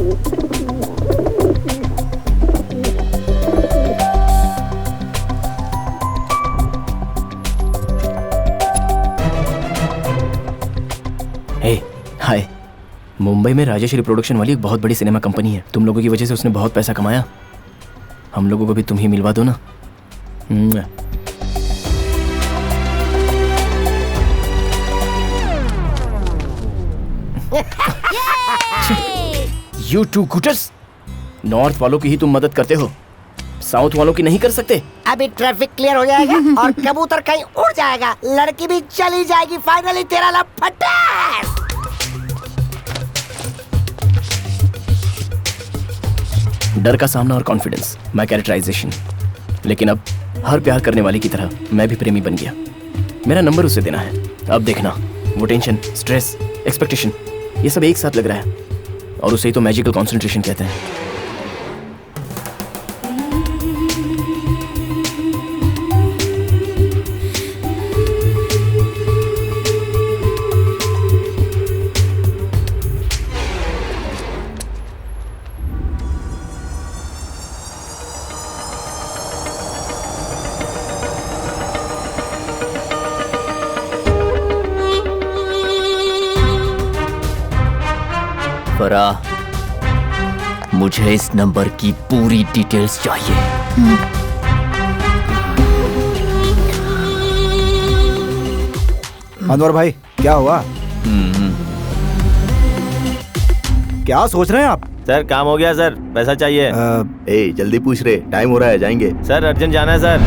हाय, मुंबई में राजेश्वरी प्रोडक्शन वाली एक बहुत बड़ी सिनेमा कंपनी है। तुम लोगों की वजह से उसने बहुत पैसा कमाया। हम लोगों को भी तुम ही मिलवा दो ना। You two gutters! नॉर्थ वालों की ही तुम मदद करते हो, साउथ वालों की नहीं कर सकते। अभी ट्रैफिक क्लियर हो जाएगा और कबूतर कहीं उड़ जाएगा, लड़की भी चली जाएगी, फाइनली तेरा लपटा। डर का सामना और कॉन्फिडेंस, माय कैरेक्टराइजेशन। लेकिन अब हर प्यार करने वाले की तरह मैं भी प्रेमी बन गया। मेरा नंबर उसे देना है। अब देखना, वो टेंशन, स्ट्रेस, एक्सपेक्टेशन, ये सब एक साथ लग रहा है, और उसे ही तो मैजिकल कॉन्सेंट्रेशन कहते हैं। फराह, मुझे इस नंबर की पूरी डिटेल्स चाहिए। अनवर भाई, क्या हुआ? क्या सोच रहे हैं आप? सर काम हो गया सर, पैसा चाहिए। जल्दी पूछ रहे, टाइम हो रहा है, जाएंगे। सर अर्जेंट जाना है सर।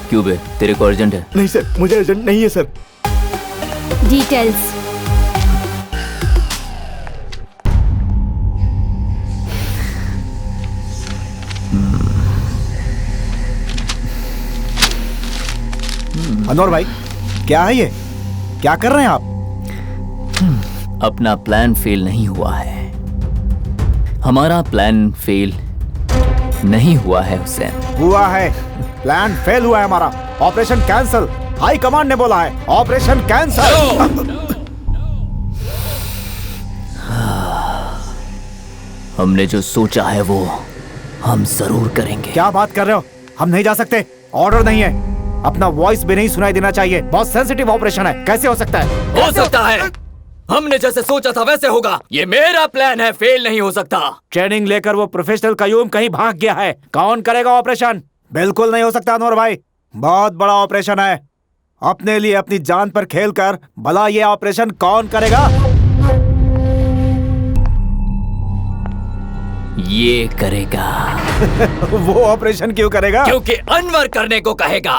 क्यों बे, तेरे को अर्जेंट है? नहीं सर, मुझे अर्जेंट नहीं है सर। डिटेल्स। अनवर भाई, क्या है ये? क्या कर रहे हैं आप? अपना प्लान फेल नहीं हुआ है। हमारा प्लान फेल नहीं हुआ है हुसैन। हुआ है, प्लान फेल हुआ है हमारा। ऑपरेशन कैंसल, हाई कमांड ने बोला है ऑपरेशन कैंसल। हमने जो सोचा है वो हम जरूर करेंगे। क्या बात कर रहे हो? हम नहीं जा सकते, ऑर्डर नहीं है। अपना वॉइस भी नहीं सुनाई देना चाहिए, बहुत सेंसिटिव ऑपरेशन है। कैसे हो सकता है? हो सकता है, हमने जैसे सोचा था वैसे होगा। ये मेरा प्लान है, फेल नहीं हो सकता। ट्रेनिंग लेकर वो प्रोफेशनल कयूम कहीं भाग गया है। कौन करेगा ऑपरेशन? बिल्कुल नहीं हो सकता अनवर भाई, बहुत बड़ा ऑपरेशन है। अपने लिए अपनी जान पर खेलकर भला ये ऑपरेशन कौन करेगा? ये करेगा। वो ऑपरेशन क्यों करेगा? क्योंकि अनवर करने को कहेगा।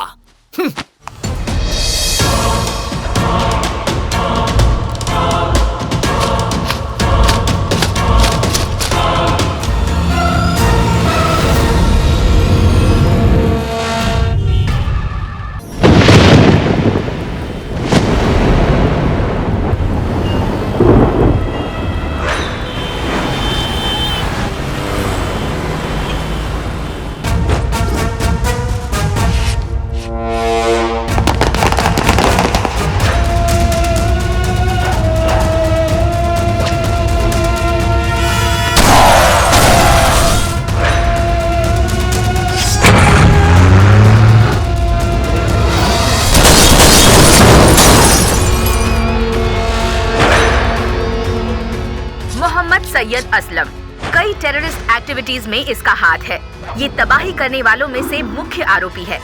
सैयद असलम, कई टेररिस्ट एक्टिविटीज में इसका हाथ है। ये तबाही करने वालों में से मुख्य आरोपी है।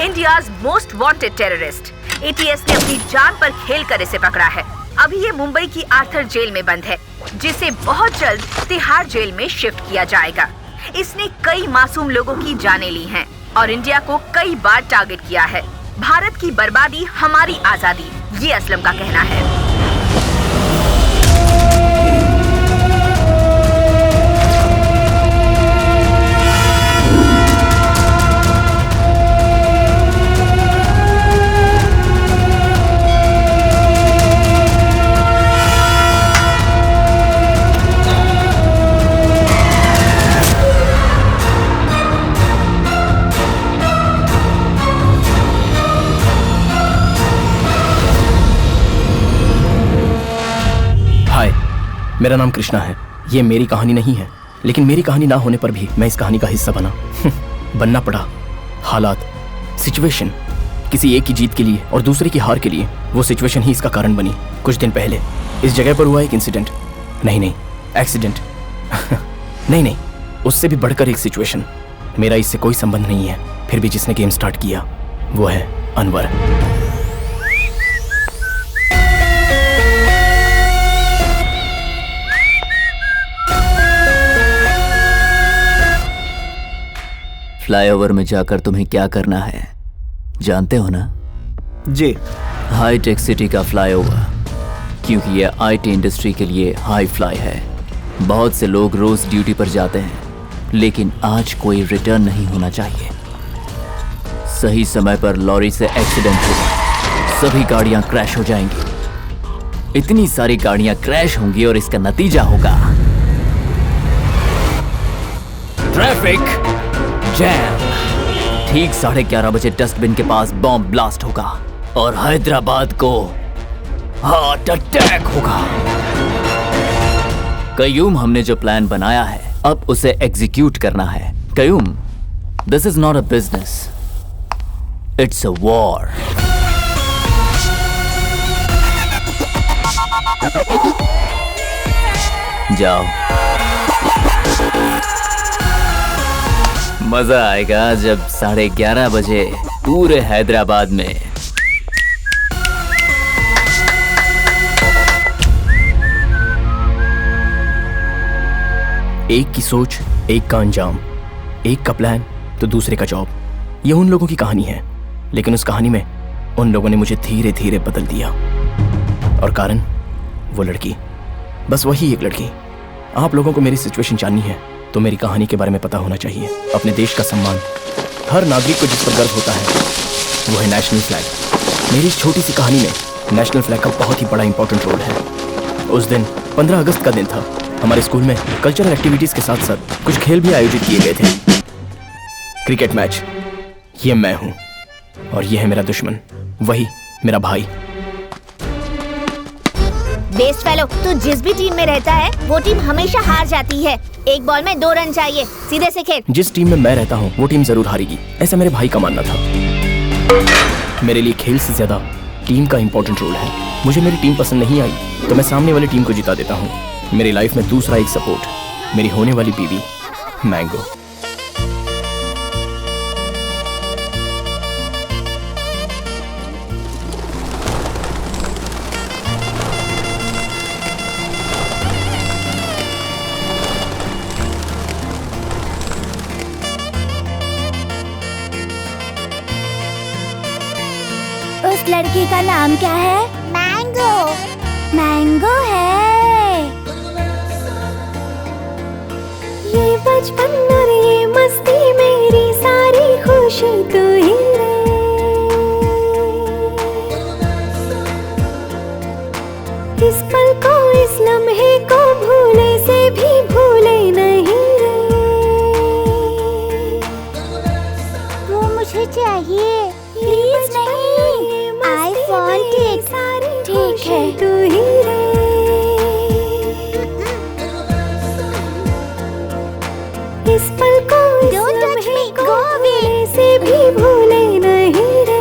India's most wanted terrorist. ATS ने अपनी जान पर खेलकर इसे पकड़ा है। अभी ये मुंबई की आर्थर जेल में बंद है, जिसे बहुत जल्द तिहाड़ जेल में शिफ्ट किया जाएगा। इसने कई मासूम लोगों की जानें ली हैं और इंडिया को कई बार टारगेट किया है। भारत की बर्बादी हमारी आजादी, ये असलम का कहना है। मेरा नाम कृष्णा है। ये मेरी कहानी नहीं है, लेकिन मेरी कहानी ना होने पर भी मैं इस कहानी का हिस्सा बना। बनना पड़ा। हालात, सिचुएशन, किसी एक की जीत के लिए और दूसरे की हार के लिए, वो सिचुएशन ही इसका कारण बनी। कुछ दिन पहले इस जगह पर हुआ एक इंसिडेंट, नहीं एक्सीडेंट। नहीं, उससे भी बढ़कर एक सिचुएशन। मेरा इससे कोई संबंध नहीं है, फिर भी जिसने गेम स्टार्ट किया वो है अनवर। फ्लाईओवर में जाकर तुम्हें क्या करना है जानते हो ना? जी। हाईटेक सिटी का फ्लाईओवर, क्योंकि ये आईटी इंडस्ट्री के लिए हाई फ्लाई है। बहुत से लोग रोज ड्यूटी पर जाते हैं, लेकिन आज कोई रिटर्न नहीं होना चाहिए। सही समय पर लॉरी से एक्सीडेंट होगा, सभी गाड़ियां क्रैश हो जाएंगी। इतनी सारी गाड़ियां क्रैश होंगी और इसका नतीजा होगा ट्रैफिक जैम। ठीक 11:30 बजे डस्टबिन के पास बॉम्ब ब्लास्ट होगा और हैदराबाद को हार्ट अटैक होगा। कयूम, हमने जो प्लान बनाया है अब उसे एग्जीक्यूट करना है। Qayyum, this is not a business, it's a war. जाओ, मजा आएगा जब 11:30 बजे पूरे हैदराबाद में एक की सोच, एक का अंजाम, एक का प्लान तो दूसरे का जॉब। ये उन लोगों की कहानी है, लेकिन उस कहानी में उन लोगों ने मुझे धीरे धीरे बदल दिया। और कारण, वो लड़की, बस वही एक लड़की। आप लोगों को मेरी सिचुएशन जाननी है तो मेरी कहानी के बारे में पता होना चाहिए। अपने देश का सम्मान हर नागरिक को जिस पर गर्व होता है वो है नेशनल फ्लैग। मेरी इस छोटी सी कहानी में नेशनल फ्लैग का बहुत ही बड़ा इंपॉर्टेंट रोल है। उस दिन 15 अगस्त का दिन था। हमारे स्कूल में कल्चरल एक्टिविटीज के साथ साथ कुछ खेल भी आयोजित किए गए थे। Cricket match. ये मैं हूं और ये है मेरा दुश्मन, वही मेरा भाई। बेस्ट फेलो, तू जिस भी टीम में रहता है वो टीम हमेशा हार जाती है। एक बॉल में 2 रन चाहिए, सीधे से खेल। जिस टीम में मैं रहता हूँ वो टीम जरूर हारेगी, ऐसा मेरे भाई का मानना था। मेरे लिए खेल से ज्यादा टीम का इंपॉर्टेंट रोल है। मुझे मेरी टीम पसंद नहीं आई तो मैं सामने वाली टीम को जिता देता हूँ। मेरी लाइफ में दूसरा एक सपोर्ट, मेरी होने वाली बीवी मैंगो। उस लड़की का नाम क्या है? मैंगो। मैंगो है। ये बचपन और ये मस्ती, मेरी सारी खुशी तू ही रे। इस पल को, इस लम्हे को भूले से भी भूले नहीं रे। वो मुझे चाहिए, प्लीज नहीं, आई वांट इट। ठीक है, तू ही रे। इस पल को, don't touch me, go away, से भी भूले नहीं रे।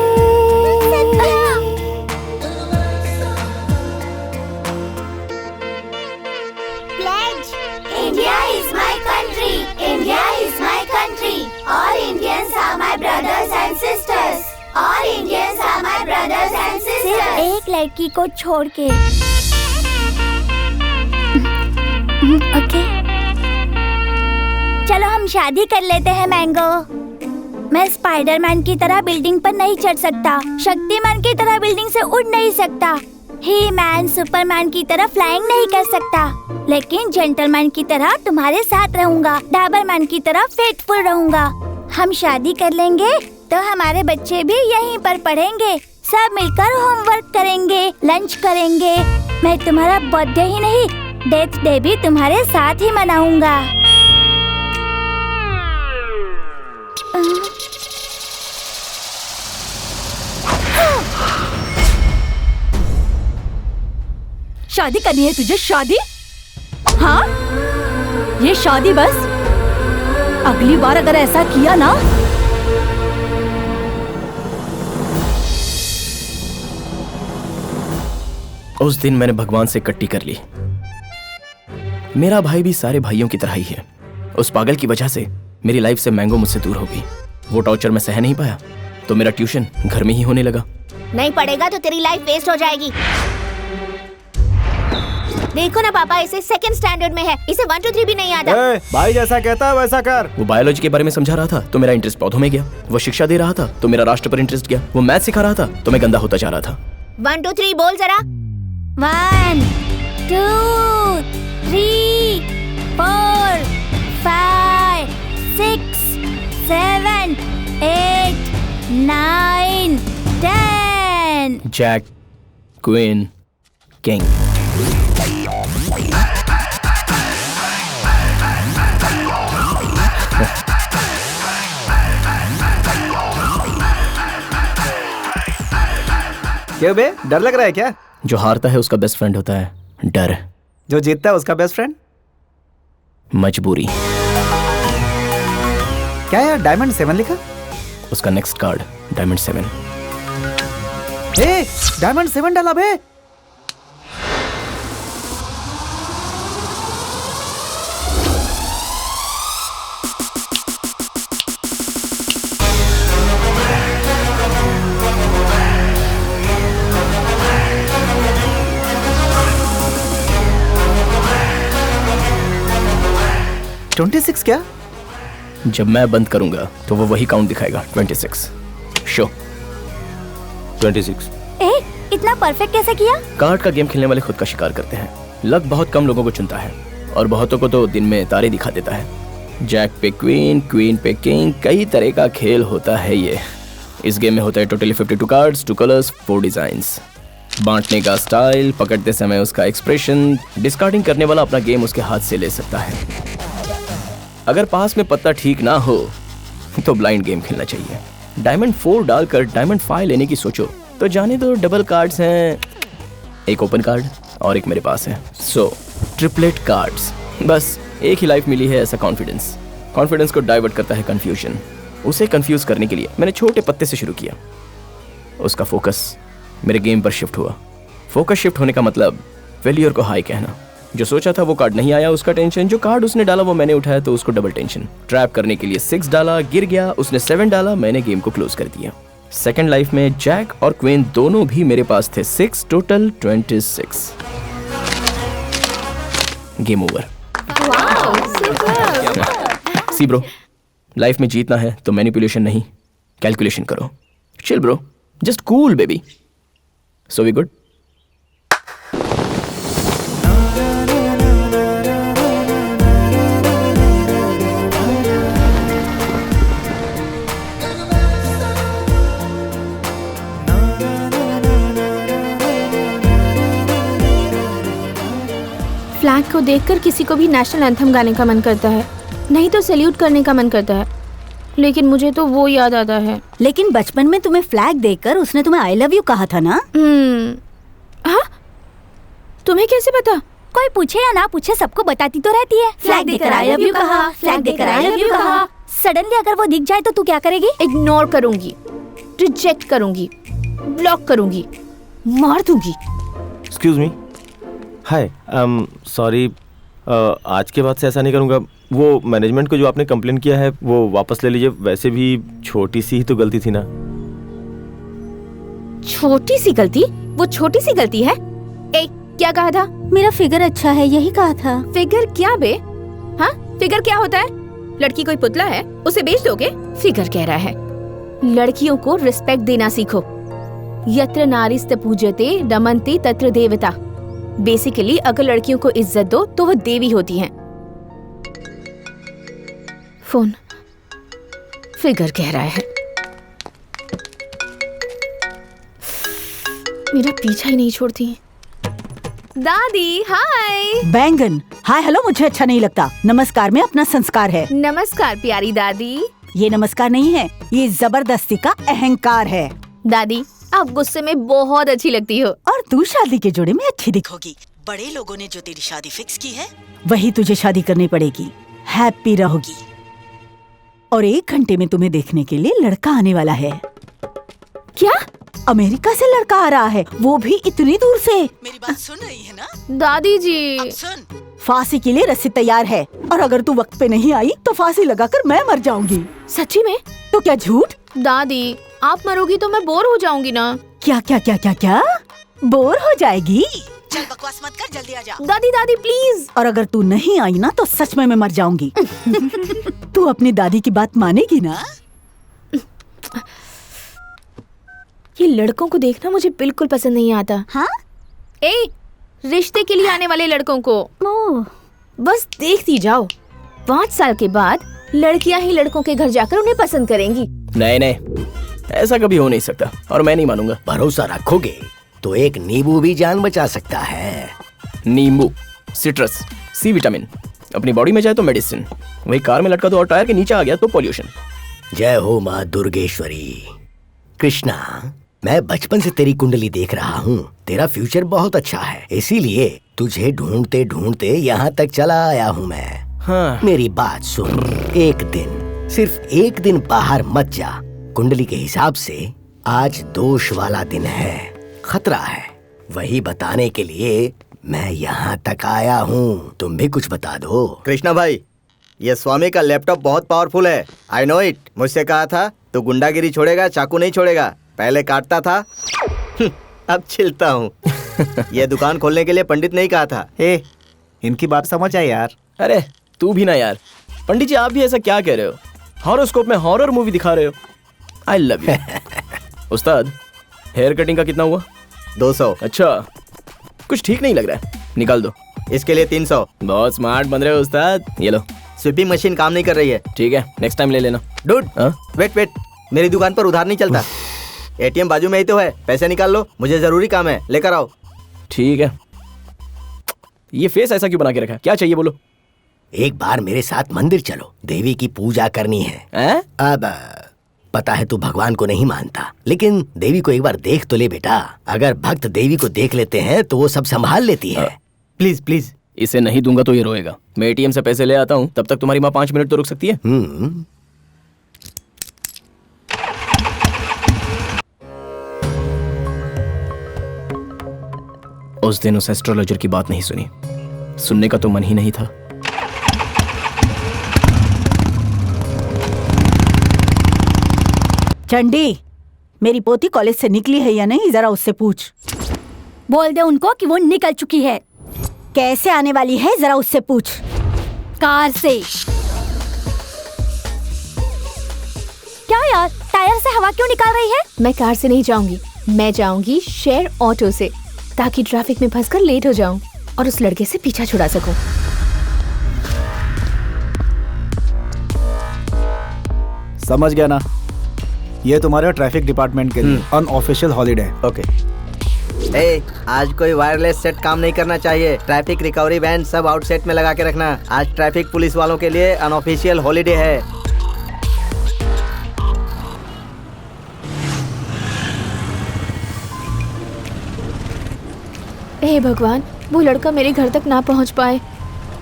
Pledge. India is my country. India is my country. All Indians are my brothers and sisters. All Indians are my brothers and sisters. सिर्फ एक लड़की को छोड़ के। ओके, चलो हम शादी कर लेते हैं मैंगो। मैं स्पाइडरमैन की तरह बिल्डिंग पर नहीं चढ़ सकता, शक्तिमान की तरह बिल्डिंग से उड़ नहीं सकता, ही मैन सुपरमैन की तरह फ्लाइंग नहीं कर सकता, लेकिन जेंटलमैन की तरह तुम्हारे साथ रहूंगा, डाबरमैन की तरह फेथफुल रहूंगा। हम शादी कर लेंगे तो हमारे बच्चे भी यहीं पर पढ़ेंगे, सब मिलकर होमवर्क करेंगे, लंच करेंगे। मैं तुम्हारा बर्थडे ही नहीं, डेथ डे भी तुम्हारे साथ ही मनाऊंगा। शादी करनी है तुझे? शादी? हाँ? ये शादी बस? अगली बार अगर ऐसा किया ना उस दिन मैंने भगवान से कट्टी कर ली। मेरा भाई भी सारे भाइयों की तरह ही है। उस पागल की वजह से मेरी लाइफ से मैंगो मुझसे दूर हो गई। वो टॉर्चर मैं सह नहीं पाया तो मेरा ट्यूशन घर में ही होने लगा। नहीं पढ़ेगा तो तेरी लाइफ वेस्ट हो जाएगी। देखो ना पापा, इसे सेकंड स्टैंडर्ड में है, इसे 1 2 3 भी नहीं आता। भाई जैसा कहता है वैसा कर। वो बायोलॉजी के बारे में समझा रहा था तो मेरा इंटरेस्ट पौधों में गया। वो शिक्षा दे रहा था तो मेरा राष्ट्र पर इंटरेस्ट गया। वो मैथ सिखा रहा था तो मैं गंदा होता जा रहा था। 1 2 3 बोल जरा। 1 2 3 4 5 6 7 8 9 10। Jack, queen, king. क्यों बे, डर लग रहा है क्या? जो हारता है उसका बेस्ट फ्रेंड होता है डर। जो जीतता है उसका बेस्ट फ्रेंड मजबूरी। क्या यार, डायमंड 7 लिखा? उसका नेक्स्ट कार्ड डायमंड 7। ए, डायमंड 7 डाला बे। $26 क्या? जब मैं बंद करूंगा तो वो वही काउंट दिखाएगा 26। शो 26। ए, इतना परफेक्ट कैसे किया? कार्ड का गेम खेलने वाले खुद का शिकार करते हैं। लक बहुत कम लोगों को चुनता है और बहुतों को तो दिन में तारे दिखा देता है। जैक पे क्वीन, क्वीन पे किंग, कई तरह का खेल होता है ये। इस गेम में होता है टोटली 52 कार्ड्स, 2 कलर्स, 4 डिजाइन्स। बांटने का स्टाइल, पकड़ते समय उसका एक्सप्रेशन, डिस्कार्डिंग करने वाला अपना गेम उसके हाथ से ले सकता है। अगर पास में पत्ता ठीक ना हो तो ब्लाइंड गेम खेलना चाहिए। डायमंड 4 डालकर डायमंड 5 लेने की सोचो तो जाने दो, डबल कार्ड्स हैं, एक ओपन कार्ड और एक मेरे पास है। सो ट्रिपलेट कार्ड्स। बस एक ही लाइफ मिली है, ऐसा कॉन्फिडेंस को डाइवर्ट करता है कंफ्यूजन। उसे कंफ्यूज करने के लिए मैंने छोटे पत्ते से शुरू किया। उसका फोकस मेरे गेम पर शिफ्ट हुआ। फोकस शिफ्ट होने का मतलब फेलियर को हाई कहना। जो सोचा था वो कार्ड नहीं आया, उसका टेंशन। जो कार्ड उसने डाला वो मैंने उठाया तो उसको डबल टेंशन। ट्रैप करने के लिए 6 डाला, गिर गया। उसने 7 डाला, मैंने गेम को क्लोज कर दिया। सेकंड लाइफ में जैक और क्वीन दोनों भी मेरे पास थे। 6 total 26। Game over. See bro, life में जीतना है तो मैनिपुलेशन नहीं, कैलकुलेशन करो। Chill bro, just cool baby. So we good. Flag को देखकर किसी को भी नेशनल एंथम गाने का मन करता है, नहीं तो सैल्यूट करने का मन करता है, लेकिन मुझे तो वो याद आता है। लेकिन बचपन में तुम्हें फ्लैग देखकर उसने तुम्हें आई लव यू कहा था ना? हाँ? तुम्हें कैसे पता? कोई पूछे या ना पूछे सबको बताती तो रहती है। फ्लैग देखकर आई लव यू कहा, फ्लैग देखकर आई लव यू कहा। सडनली अगर वो दिख जाए तो तू क्या करेगी? इग्नोर करूंगी, रिजेक्ट करूंगी, ब्लॉक करूंगी, मार दूंगी। एक्सक्यूज मी, हाय, सॉरी, आज के बाद से ऐसा नहीं करूँगा। वो मैनेजमेंट को जो आपने कंप्लेन किया है वो वापस ले लीजिए। वैसे भी छोटी सी ही तो गलती थी ना। छोटी सी गलती? वो छोटी सी गलती है? ए, क्या कहा था? मेरा फिगर अच्छा है, यही कहा था। फिगर क्या बे? हाँ, फिगर क्या होता है? लड़की कोई पुतला है, उसे बेच दोगे? फिगर कह रहा है। लड़कियों को रिस्पेक्ट देना सीखो। यत्र नारीस्त पूज्यते रमन्ते तत्र देवता। बेसिकली अगर लड़कियों को इज्जत दो तो वो देवी होती हैं। फोन, फिगर कह रहा है। मेरा पीछा ही नहीं छोड़ती। दादी हाय। बैंगन हाय हेलो मुझे अच्छा नहीं लगता। नमस्कार में अपना संस्कार है। नमस्कार प्यारी दादी। ये नमस्कार नहीं है, ये जबरदस्ती का अहंकार है। दादी आप गुस्से में बहुत अच्छी लगती हो। और तू शादी के जोड़े में अच्छी दिखोगी। बड़े लोगों ने जो तेरी शादी फिक्स की है वही तुझे शादी करनी पड़ेगी। हैप्पी रहोगी। और 1 घंटे में तुम्हें देखने के लिए लड़का आने वाला है। क्या? अमेरिका से लड़का आ रहा है, वो भी इतनी दूर से। मेरी बात सुन रही है ना? दादी जी, अब सुन। फांसी के लिए रस्सी तैयार है, और अगर तू वक्त पे नहीं आई तो फांसी लगाकर मैं मर जाऊंगी। सच्ची में? तो क्या झूठ? दादी, आप मरोगी तो मैं बोर हो जाऊंगी ना। क्या क्या क्या क्या क्या? बोर हो जाएगी? चल बकवास मत कर, जल्दी आ जा। दादी दादी प्लीज। और अगर तू नहीं आई ना तो सच में मैं मर जाऊंगी। तू अपनी दादी की बात मानेगी ना? ये लड़कों को देखना मुझे बिल्कुल पसंद नहीं आता। हाँ? रिश्ते के लिए आने वाले लड़कों को बस देखती जाओ। 5 साल के बाद लड़कियां ही लड़कों के घर जाकर उन्हें पसंद करेंगी। नहीं नहीं, ऐसा कभी हो नहीं सकता, और मैं नहीं मानूंगा। भरोसा रखोगे तो एक नींबू भी जान बचा सकता है। नींबू, सिट्रस, सी विटामिन अपनी बॉडी में जाए तो मेडिसिन, वही कार में लटका दो और टायर के नीचे आ गया तो पॉल्यूशन। जय हो माँ दुर्गेश्वरी। कृष्णा, मैं बचपन से तेरी कुंडली देख रहा हूँ। तेरा फ्यूचर बहुत अच्छा है, इसीलिए तुझे ढूंढते ढूंढते यहाँ तक चला आया हूँ मैं। हाँ। मेरी बात सुन, एक दिन, सिर्फ एक दिन बाहर मत जा। कुंडली के हिसाब से आज दोष वाला दिन है, खतरा है। वही बताने के लिए मैं यहाँ तक आया हूँ। तुम भी कुछ बता दो। कृष्णा भाई, ये स्वामी का लैपटॉप बहुत पावरफुल है। I know it. मुझसे कहा था तू गुंडागिरी छोड़ेगा, चाकू नहीं छोड़ेगा। पहले काटता था, अब छिलता हूँ। ये दुकान खोलने के लिए पंडित नहीं कहा था। इनकी बात समझ आए यार। अरे तू भी ना यार। पंडित जी, आप भी ऐसा क्या कह रहे हो? हॉरोस्कोप में हॉरर मूवी दिखा रहे हो। I love you. Ustad, hair cutting का कितना हुआ? 200। अच्छा, कुछ ठीक नहीं लग रहा है, निकाल दो। इसके लिए 300। बहुत स्मार्ट बन रहे हो उस्ताद। ये लो। स्वीपिंग मशीन काम नहीं कर रही है। ठीक है, नेक्स्ट टाइम ले लेना। डूड, वेट, मेरी दुकान पर उधार नहीं चलता। एटीएम बाजू में ही तो है, पैसे निकाल लो, मुझे जरूरी काम है, लेकर आओ। ठीक है। ये फेस ऐसा क्यों बना के रखा है? क्या चाहिए बोलो। एक बार मेरे साथ मंदिर चलो, देवी की पूजा करनी है। अब पता है तू भगवान को नहीं मानता, लेकिन देवी को एक बार देख तो ले बेटा। अगर भक्त देवी को देख लेते हैं तो वो सब संभाल लेती है। प्लीज प्लीज, इसे नहीं दूंगा तो ये रोएगा। मैं एटीएम से पैसे ले आता हूँ, तब तक तुम्हारी माँ 5 मिनट तो रुक सकती है। उस दिन उस एस्ट्रोलॉजर की बात नहीं सुनी, सुनने का तो मन ही नहीं था। चंडी, मेरी पोती कॉलेज से निकली है या नहीं, जरा उससे पूछ। बोल दे उनको कि वो निकल चुकी है। कैसे आने वाली है, जरा उससे पूछ। कार से। क्या यार, टायर से हवा क्यों निकाल रही है? मैं कार से नहीं जाऊंगी, मैं जाऊंगी शेयर ऑटो से, ताकि ट्रैफिक में फंसकर लेट हो जाऊं और उस लड़के से पीछा छुड़ा सकूं। समझ गया ना? ये तुम्हारे ट्रैफिक डिपार्टमेंट के लिए अनऑफिशियल हॉलीडे। ओके। आज कोई वायरलेस सेट काम नहीं करना चाहिए। ट्रैफिक रिकवरी वैन सब आउटसेट में लगा के रखना। आज ट्रैफिक पुलिस वालों के लिए अनऑफिशियल हॉलीडे है। हे भगवान, वो लड़का मेरे घर तक ना पहुंच पाए।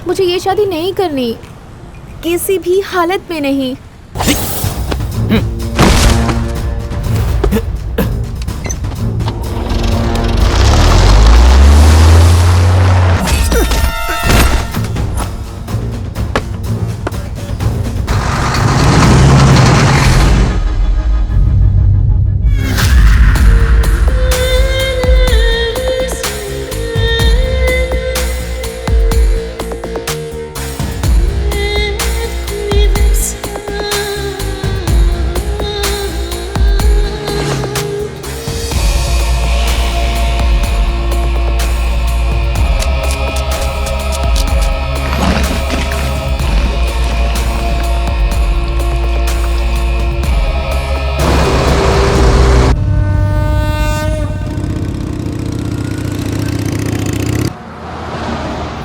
मुझे ये शादी नहीं करनी, किसी भी हालत में नहीं।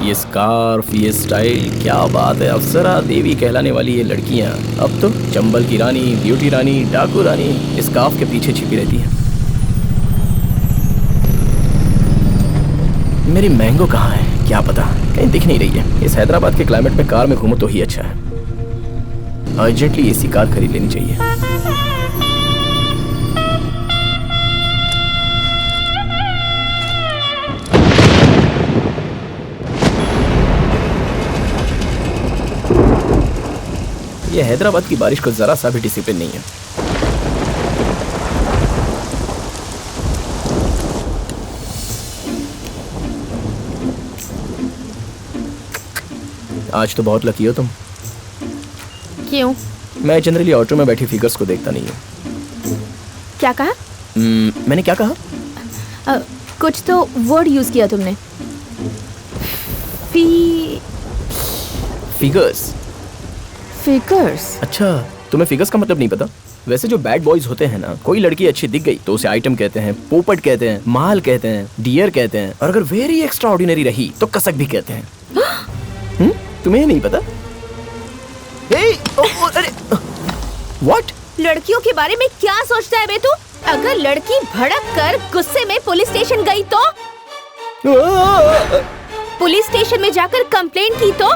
ये स्कार्फ, ये स्टाइल, क्या बात है। अप्सरा देवी कहलाने वाली ये लड़कियां अब तो चंबल की रानी, ब्यूटी रानी, डाकू रानी स्कार्फ के पीछे छिपी रहती हैं। मेरी मैंगो कहाँ है? क्या पता, कहीं दिख नहीं रही है। इस हैदराबाद के क्लाइमेट में कार में घूमो तो ही अच्छा है। अर्जेंटली एसी कार खरीद लेनी चाहिए। ये हैदराबाद की बारिश को जरा सा भी डिसिप्लिन नहीं है। आज तो बहुत लकी हो तुम। क्यों? मैं जनरली ऑटो में बैठी फिगर्स को देखता नहीं हूँ। क्या कहा? मैंने क्या कहा? कुछ तो वर्ड यूज किया तुमने। फिगर्स। फिगर्स? अच्छा, तुम्हें फिगर्स का मतलब नहीं पता? वैसे जो बैड बॉयज होते हैं ना, कोई लड़की अच्छी दिख गई तो उसे आइटम कहते हैं, पोपट कहते हैं, माल कहते हैं, डियर कहते हैं, और अगर वेरी एक्स्ट्रा ऑर्डिनरी रही तो कसक भी कहते हैं। तुम्हें नहीं पता? अरे व्हाट? लड़कियों के बारे में क्या सोचता है बे तू? अगर लड़की भड़क कर गुस्से में पुलिस स्टेशन गई तो? पुलिस स्टेशन में जाकर कंप्लेंट की तो?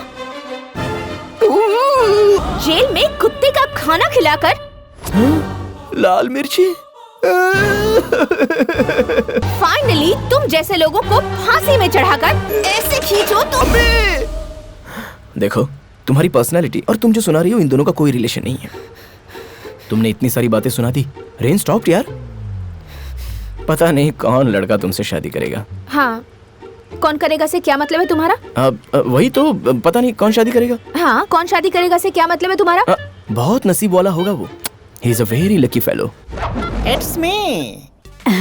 जेल में कुत्ते का खाना खिलाकर? लाल मिर्ची। फाइनली तुम जैसे लोगों को फांसी में चढ़ाकर ऐसे खींचो तो? देखो, तुम्हारी पर्सनालिटी और तुम जो सुना रही हो, इन दोनों का कोई रिलेशन नहीं है। तुमने इतनी सारी बातें सुना दी, रेन स्टॉप्ड यार। पता नहीं कौन लड़का तुमसे शादी करेगा। हाँ, कौन करेगा से क्या मतलब है तुम्हारा? वही तो, पता नहीं कौन शादी करेगा। हाँ, कौन शादी करेगा से क्या मतलब है तुम्हारा? बहुत नसीब वाला होगा वो। He is a very lucky fellow. It's me.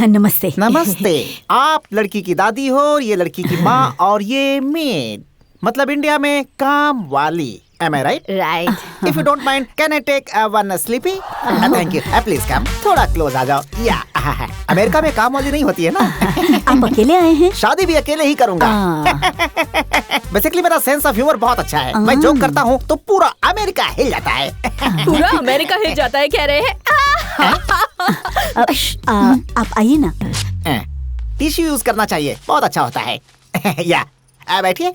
नमस्ते। नमस्ते। आप लड़की की दादी हो, ये लड़की की माँ और ये मेड, मतलब इंडिया में काम वाली। Am I right? Right. If you don't mind, can I take one sleepy? Thank you. Please come. थोड़ा close आ जाओ। Yeah. अमेरिका में काम वाली नहीं होती है ना? आप अकेले आए हैं? शादी भी अकेले ही करूँगा। बेसिकली मेरा सेंस ऑफ ह्यूमर बहुत अच्छा है। मैं जोक करता हूँ तो पूरा अमेरिका हिल जाता है। पूरा अमेरिका हिल जाता है कह रहे हैं? आप आइए ना। टिश्यू यूज करना चाहिए, बहुत अच्छा होता है। या बैठिए।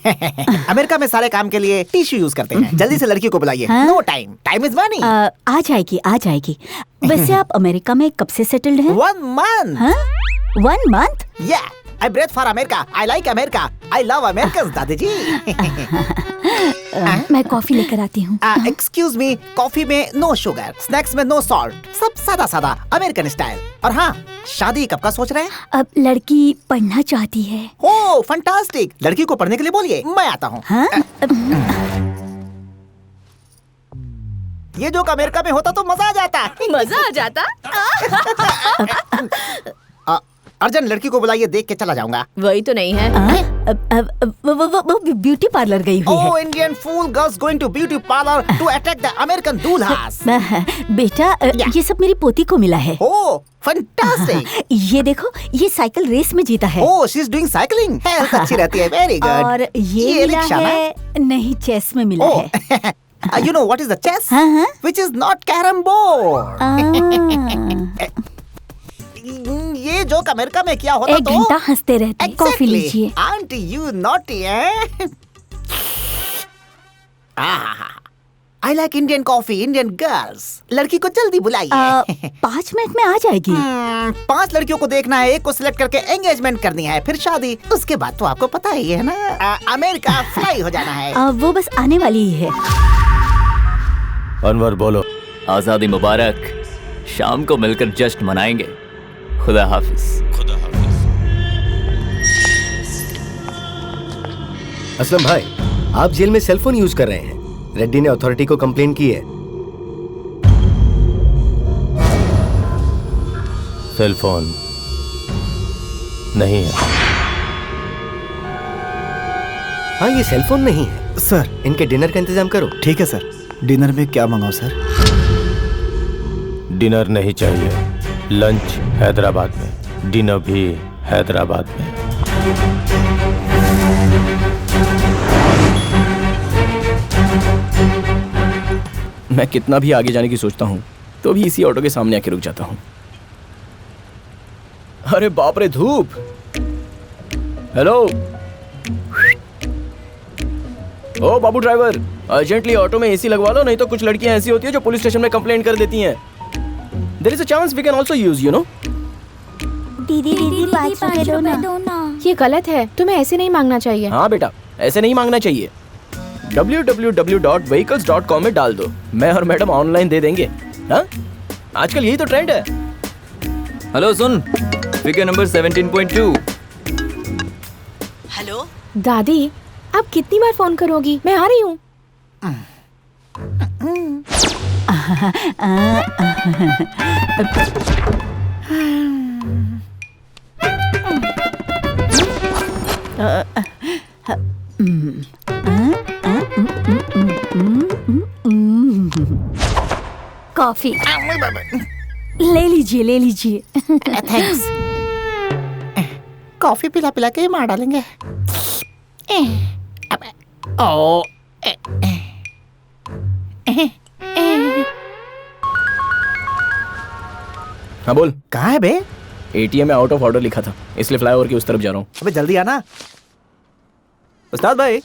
अमेरिका में सारे काम के लिए टिश्यू यूज करते हैं। जल्दी से लड़की को बुलाइए। No time, time is money. आ जाएगी, आ जाएगी। वैसे आप अमेरिका में कब से सेटल्ड हैं? 1 month। 1 month? या I breathe for America. I like America. I love Americans, दादी जी। मैं कॉफी लेकर आती हूँ। एक्सक्यूज मी, कॉफी में नो शुगर, स्नैक्स में नो सॉल्ट, सब सादा सादा अमेरिकन स्टाइल। और हाँ, शादी कब का सोच रहे हैं? अब लड़की पढ़ना चाहती है। ओह फंटास्टिक, लड़की को पढ़ने के लिए बोलिए, मैं आता हूँ। ये जो अमेरिका में होता तो मजा आ जाता। मजा आ जाता? अर्जन, लड़की को बुलाइए, देख के चला जाऊंगा। वही तो नहीं है। वो ब्यूटी पार्लर गई हुई है। Oh, Indian fool girls going to beauty parlor to attack the American दूल्हास। बेटा, ये सब मेरी पोती को मिला है। Oh, fantastic। ये देखो, ये साइकिल रेस में जीता है। Oh, she's doing cycling। Health अच्छी रहती है, very good। और ये मिला है, नहीं, चेस में मिला है। You know what is the chess? Which is not carom board। ये जोक अमेरिका में क्या होता तो? 1 घंटा हंसते रहते। कॉफी लीजिए। Aren't you naughty, eh? I like Indian coffee, Indian girls। लड़की को जल्दी बुलाइए। 5 मिनट में आ जाएगी। 5 लड़कियों को देखना है, एक को सिलेक्ट करके एंगेजमेंट करनी है, फिर शादी, उसके बाद तो आपको पता ही है ना, अमेरिका फ्लाई हो जाना है। वो बस आने वाली ही है। अनवर बोलो। आजादी मुबारक। शाम को मिलकर जश्न मनाएंगे। खुदा हाफिज। खुदा हाफिज। असलम भाई, आप जेल में सेलफोन यूज कर रहे हैं। रेड्डी ने अथॉरिटी को कंप्लेन की है। सेलफोन नहीं है। हाँ, ये सेलफोन नहीं है। सर, इनके डिनर का इंतजाम करो। ठीक है सर। डिनर में क्या मंगाऊं सर? डिनर नहीं चाहिए। लंच हैदराबाद में, डिनर भी हैदराबाद में। मैं कितना भी आगे जाने की सोचता हूँ तो भी इसी ऑटो के सामने आके रुक जाता हूँ। अरे बाप रे, धूप। हेलो, ओ बाबू ड्राइवर, अर्जेंटली ऑटो में एसी लगवा लो, नहीं तो कुछ लड़कियां ऐसी होती है जो पुलिस स्टेशन में कंप्लेंट कर देती हैं। There is a chance we can also use, you know. दीदी 5 रुपए दो ना। ये गलत है, तुम्हें ऐसे नहीं मांगना चाहिए। हाँ बेटा, ऐसे नहीं मांगना चाहिए। www.vehicles.com में डाल दो, मैं और मैडम ऑनलाइन दे देंगे। हाँ, आजकल यही तो ट्रेंड है। हेलो सुन, फिगर नंबर 17.2। हेलो दादी, आप कितनी बार फोन करोगी? मैं आ रही हूँ। कॉफी ले लीजिए, ले लीजिए। थैंक्स। कॉफी पिला पिला के मार डालेंगे। ओ हाँ बोल। कहाँ है बे? एटीएम में आउट ऑफ ऑर्डर लिखा था, इसलिए फ्लाईओवर की उस तरफ जा रहा हूँ। अबे जल्दी आना। उस्ताद भाई,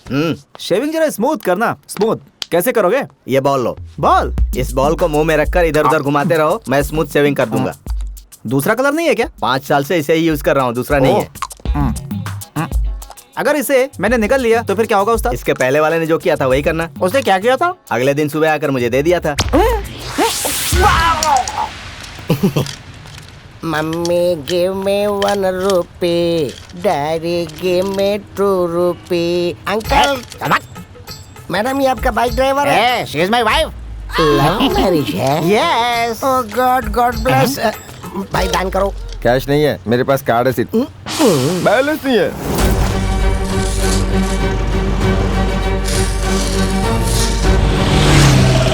शेविंग जरा स्मूथ करना। स्मूथ कैसे करोगे? ये बॉल लो। बॉल? इस बॉल को मुंह में रखकर इधर उधर घुमाते रहो, मैं स्मूथ शेविंग कर दूंगा। दूसरा कलर नहीं है क्या? 5 साल से इसे ही यूज कर रहा हूँ, दूसरा नहीं है। अगर इसे मैंने निकल लिया तो फिर क्या होगा उस्ताद? इसके पहले वाले ने जो किया था वही करना। उसने क्या किया था? अगले दिन सुबह आकर मुझे दे दिया था। मम्मी गिव मी 1 रुपी, डैडी गिव मी 2 रुपी। अंकल, मैडम ये आपका बाइक ड्राइवर है? She is my wife. Love marriage है? यस। ओह गॉड, गॉड ब्लेस। भाई दान करो। कैश नहीं है, मेरे पास कार्ड है सिर्फ। बैलेंस नहीं है।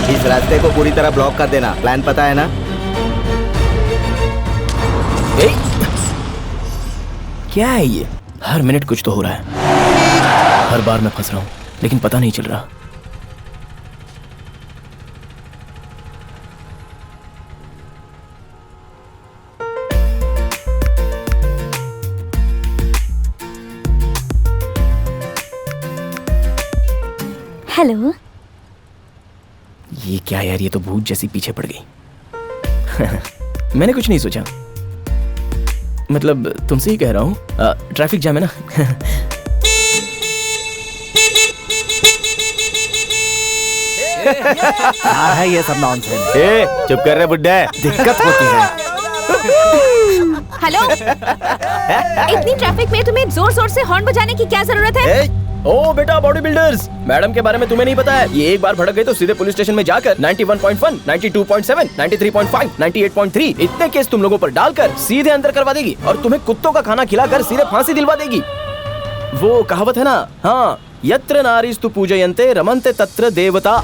इस रास्ते को पूरी तरह ब्लॉक कर देना, प्लान पता है ना? क्या है ये? हर मिनट कुछ तो हो रहा है, हर बार मैं फंस रहा हूँ लेकिन पता नहीं चल रहा। हेलो। ये क्या यार, ये तो भूत जैसी पीछे पड़ गई। मैंने कुछ नहीं सोचा, मतलब तुमसे ही कह रहा हूँ, ट्रैफिक जाम है ना। क्या है ये सब नॉनसेंस? चुप कर रहे बुड्ढे, दिक्कत होती है। हेलो, इतनी ट्रैफिक में तुम्हें जोर जोर से हॉर्न बजाने की क्या जरूरत है? ओ बेटा बॉडी बिल्डर्स, मैडम के बारे में तुम्हें नहीं पता है। ये एक बार भड़क गए तो सीधे पुलिस स्टेशन में जाकर 91.1, 92.7, 93.5, 98.3 इतने केस तुम लोगों पर डालकर सीधे अंदर करवा देगी और तुम्हें कुत्तों का खाना खिलाकर सीधे फांसी दिलवा देगी। वो कहावत है ना, हाँ, यत्र नारीस्तु पूजयन्ते रमन्ते तत्र देवता।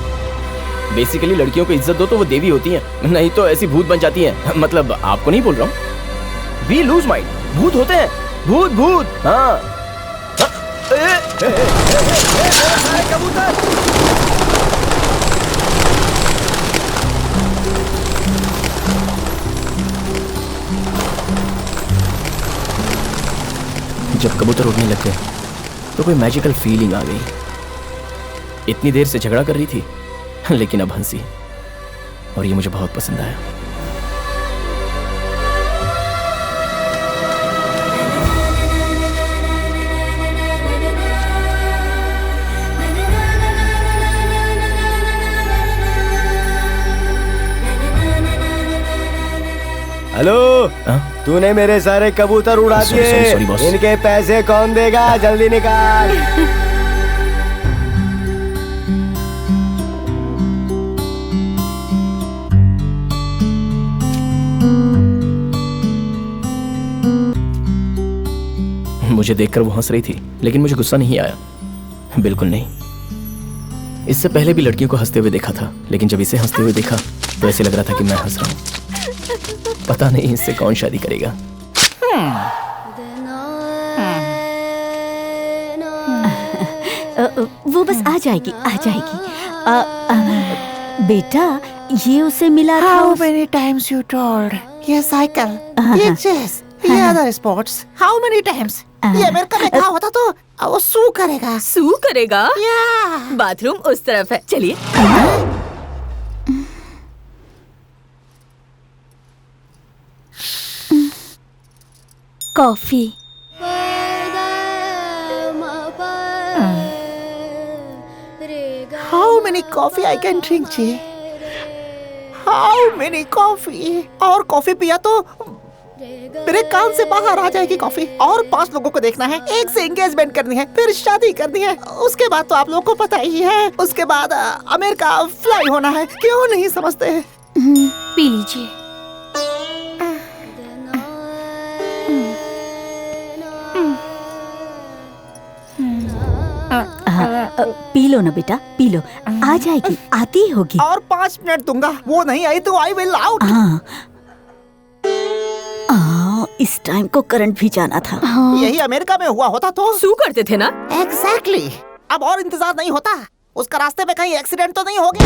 बेसिकली लड़कियों को इज्जत दो तो वो देवी होती हैं, नहीं तो ऐसी भूत बन जाती हैं। मतलब आपको नहीं बोल रहा हूँ, वी लूज माइंड, भूत होते हैं, भूत भूत। हाँ जब कबूतर उड़ने लग गए तो कोई मैजिकल फीलिंग आ गई। इतनी देर से झगड़ा कर रही थी लेकिन अब हंसी, और ये मुझे बहुत पसंद आया। हेलो, तूने मेरे सारे कबूतर उड़ा दिए, इनके पैसे कौन देगा? जल्दी निकाल। मुझे देखकर वो हंस रही थी लेकिन मुझे गुस्सा नहीं आया, बिल्कुल नहीं। इससे पहले भी लड़कियों को हंसते हुए देखा था, लेकिन जब इसे हंसते हुए देखा तो ऐसे लग रहा था कि मैं हंस रहा हूँ। पता नहीं इससे कौन शादी करेगा। वो बस आ जाएगी, आ जाएगी। बेटा, ये उसे मिला था। How many times you told? ये साइकिल, ये चेस, ये other sports. How many times? ये अमेरिका में कहा होता तो वो सू करेगा। सू करेगा? बाथरूम उस तरफ है, चलिए। Coffee. How many coffee I can drink जी? How many coffee? और कॉफी पिया तो मेरे कान से बाहर आ जाएगी कॉफी। और 5 लोगों को देखना है, एक से एंगेजमेंट करनी है, फिर शादी करनी है, उसके बाद तो आप लोगों को पता ही है, उसके बाद अमेरिका फ्लाई होना है। क्यों नहीं समझते? पी लीजिए। पी लो ना बेटा, पी लो, आ जाएगी, आती ही होगी। और 5 मिनट दूंगा, वो नहीं आई तो आई विल आउट। इस टाइम को करंट भी जाना था। यही अमेरिका में हुआ होता तो सू करते थे ना? एग्जैक्टली। अब और इंतजार नहीं होता, उसका रास्ते में कहीं एक्सीडेंट तो नहीं हो गया?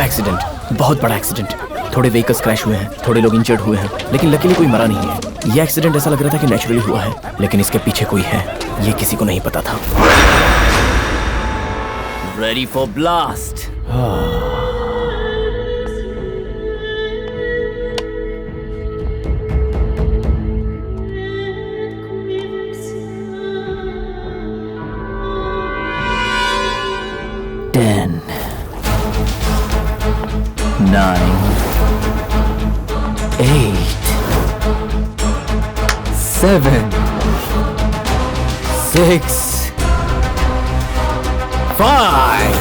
एक्सीडेंट, बहुत बड़ा एक्सीडेंट। थोड़े व्हीकल्स क्रैश हुए हैं, थोड़े लोग इंजर्ड हुए हैं, लेकिन लकीली कोई मरा नहीं है। ये एक्सीडेंट ऐसा लग रहा था कि नेचुरली हुआ है, लेकिन इसके पीछे कोई है, ये किसी को नहीं पता था। Ready for blast. Ten, 9, 8, 7, 6, 5,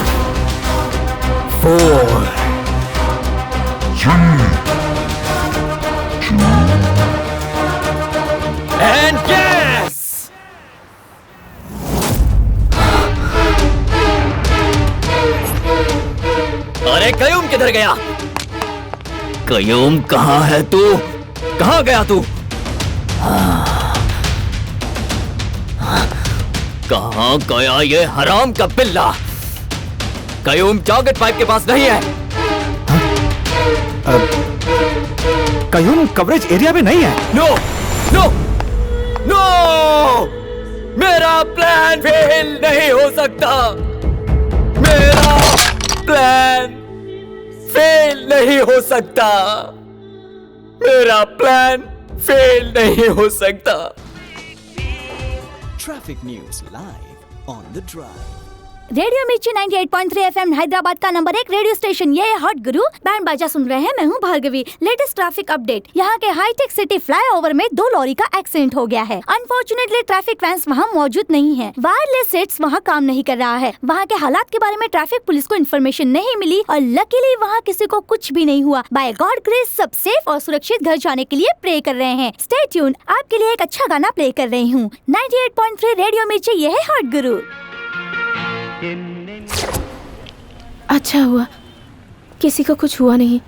4, 3, 2, and yes! अरे कयूम किधर गया? कयूम कहाँ है तू? कहाँ गया तू? कहाँ गया ये हराम का पिल्ला? कयूम टारगेट पाइप के पास नहीं है। कयूम कवरेज एरिया में नहीं है। नो नो नो, मेरा प्लान फेल नहीं हो सकता। मेरा प्लान फेल नहीं हो सकता। मेरा प्लान फेल नहीं हो सकता। Traffic news live on the drive. Radio मिर्ची 98.3 एफएम हैदराबाद का नंबर 1 रेडियो स्टेशन। ये है हॉट गुरु। बैंड बाजा सुन रहे हैं, मैं हूँ भार्गवी। Latest traffic update. यहाँ के हाईटेक सिटी फ्लाईओवर में 2 लॉरी का एक्सीडेंट हो गया है। अनफॉर्चुनेटली ट्रैफिक वैन्स वहाँ मौजूद नहीं है। वायरलेस सेट्स वहाँ काम नहीं कर रहा है। वहाँ के हालात के बारे में ट्रैफिक पुलिस को इन्फॉर्मेशन नहीं मिली और लकीली वहाँ किसी को कुछ भी नहीं हुआ। बाय गॉड ग्रेस सब सेफ और सुरक्षित घर जाने के लिए प्रे कर रहे हैं। स्टे ट्यून, आपके लिए एक अच्छा गाना प्ले कर रही हूँ। 98.3 रेडियो मिर्ची, ये है हॉट गुरु। अच्छा हुआ किसी को कुछ हुआ नहीं।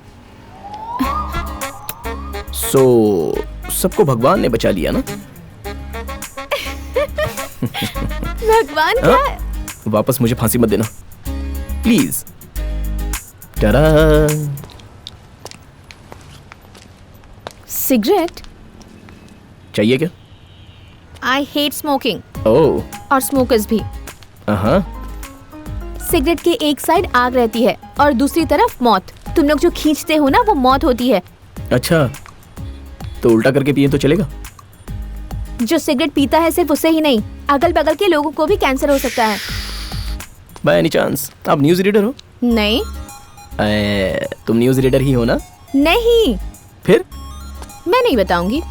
सबको भगवान ने बचा लिया ना? भगवान क्या? वापस मुझे फांसी मत देना प्लीज। टारा। सिगरेट चाहिए क्या? I hate smoking. ओह। और स्मोकर्स भी। सिगरेट के एक साइड आग रहती है और दूसरी तरफ मौत। तुम लोग जो खींचते हो ना, वो मौत होती है। अच्छा, तो उल्टा करके पिए तो चलेगा? जो सिगरेट पीता है सिर्फ उसे ही नहीं, अगल बगल के लोगों को भी कैंसर हो सकता है। बाय एनी चांस आप न्यूज रीडर हो? नहीं। तुम न्यूज रीडर ही हो ना? नहीं। फिर? मैं नहीं बताऊंगी।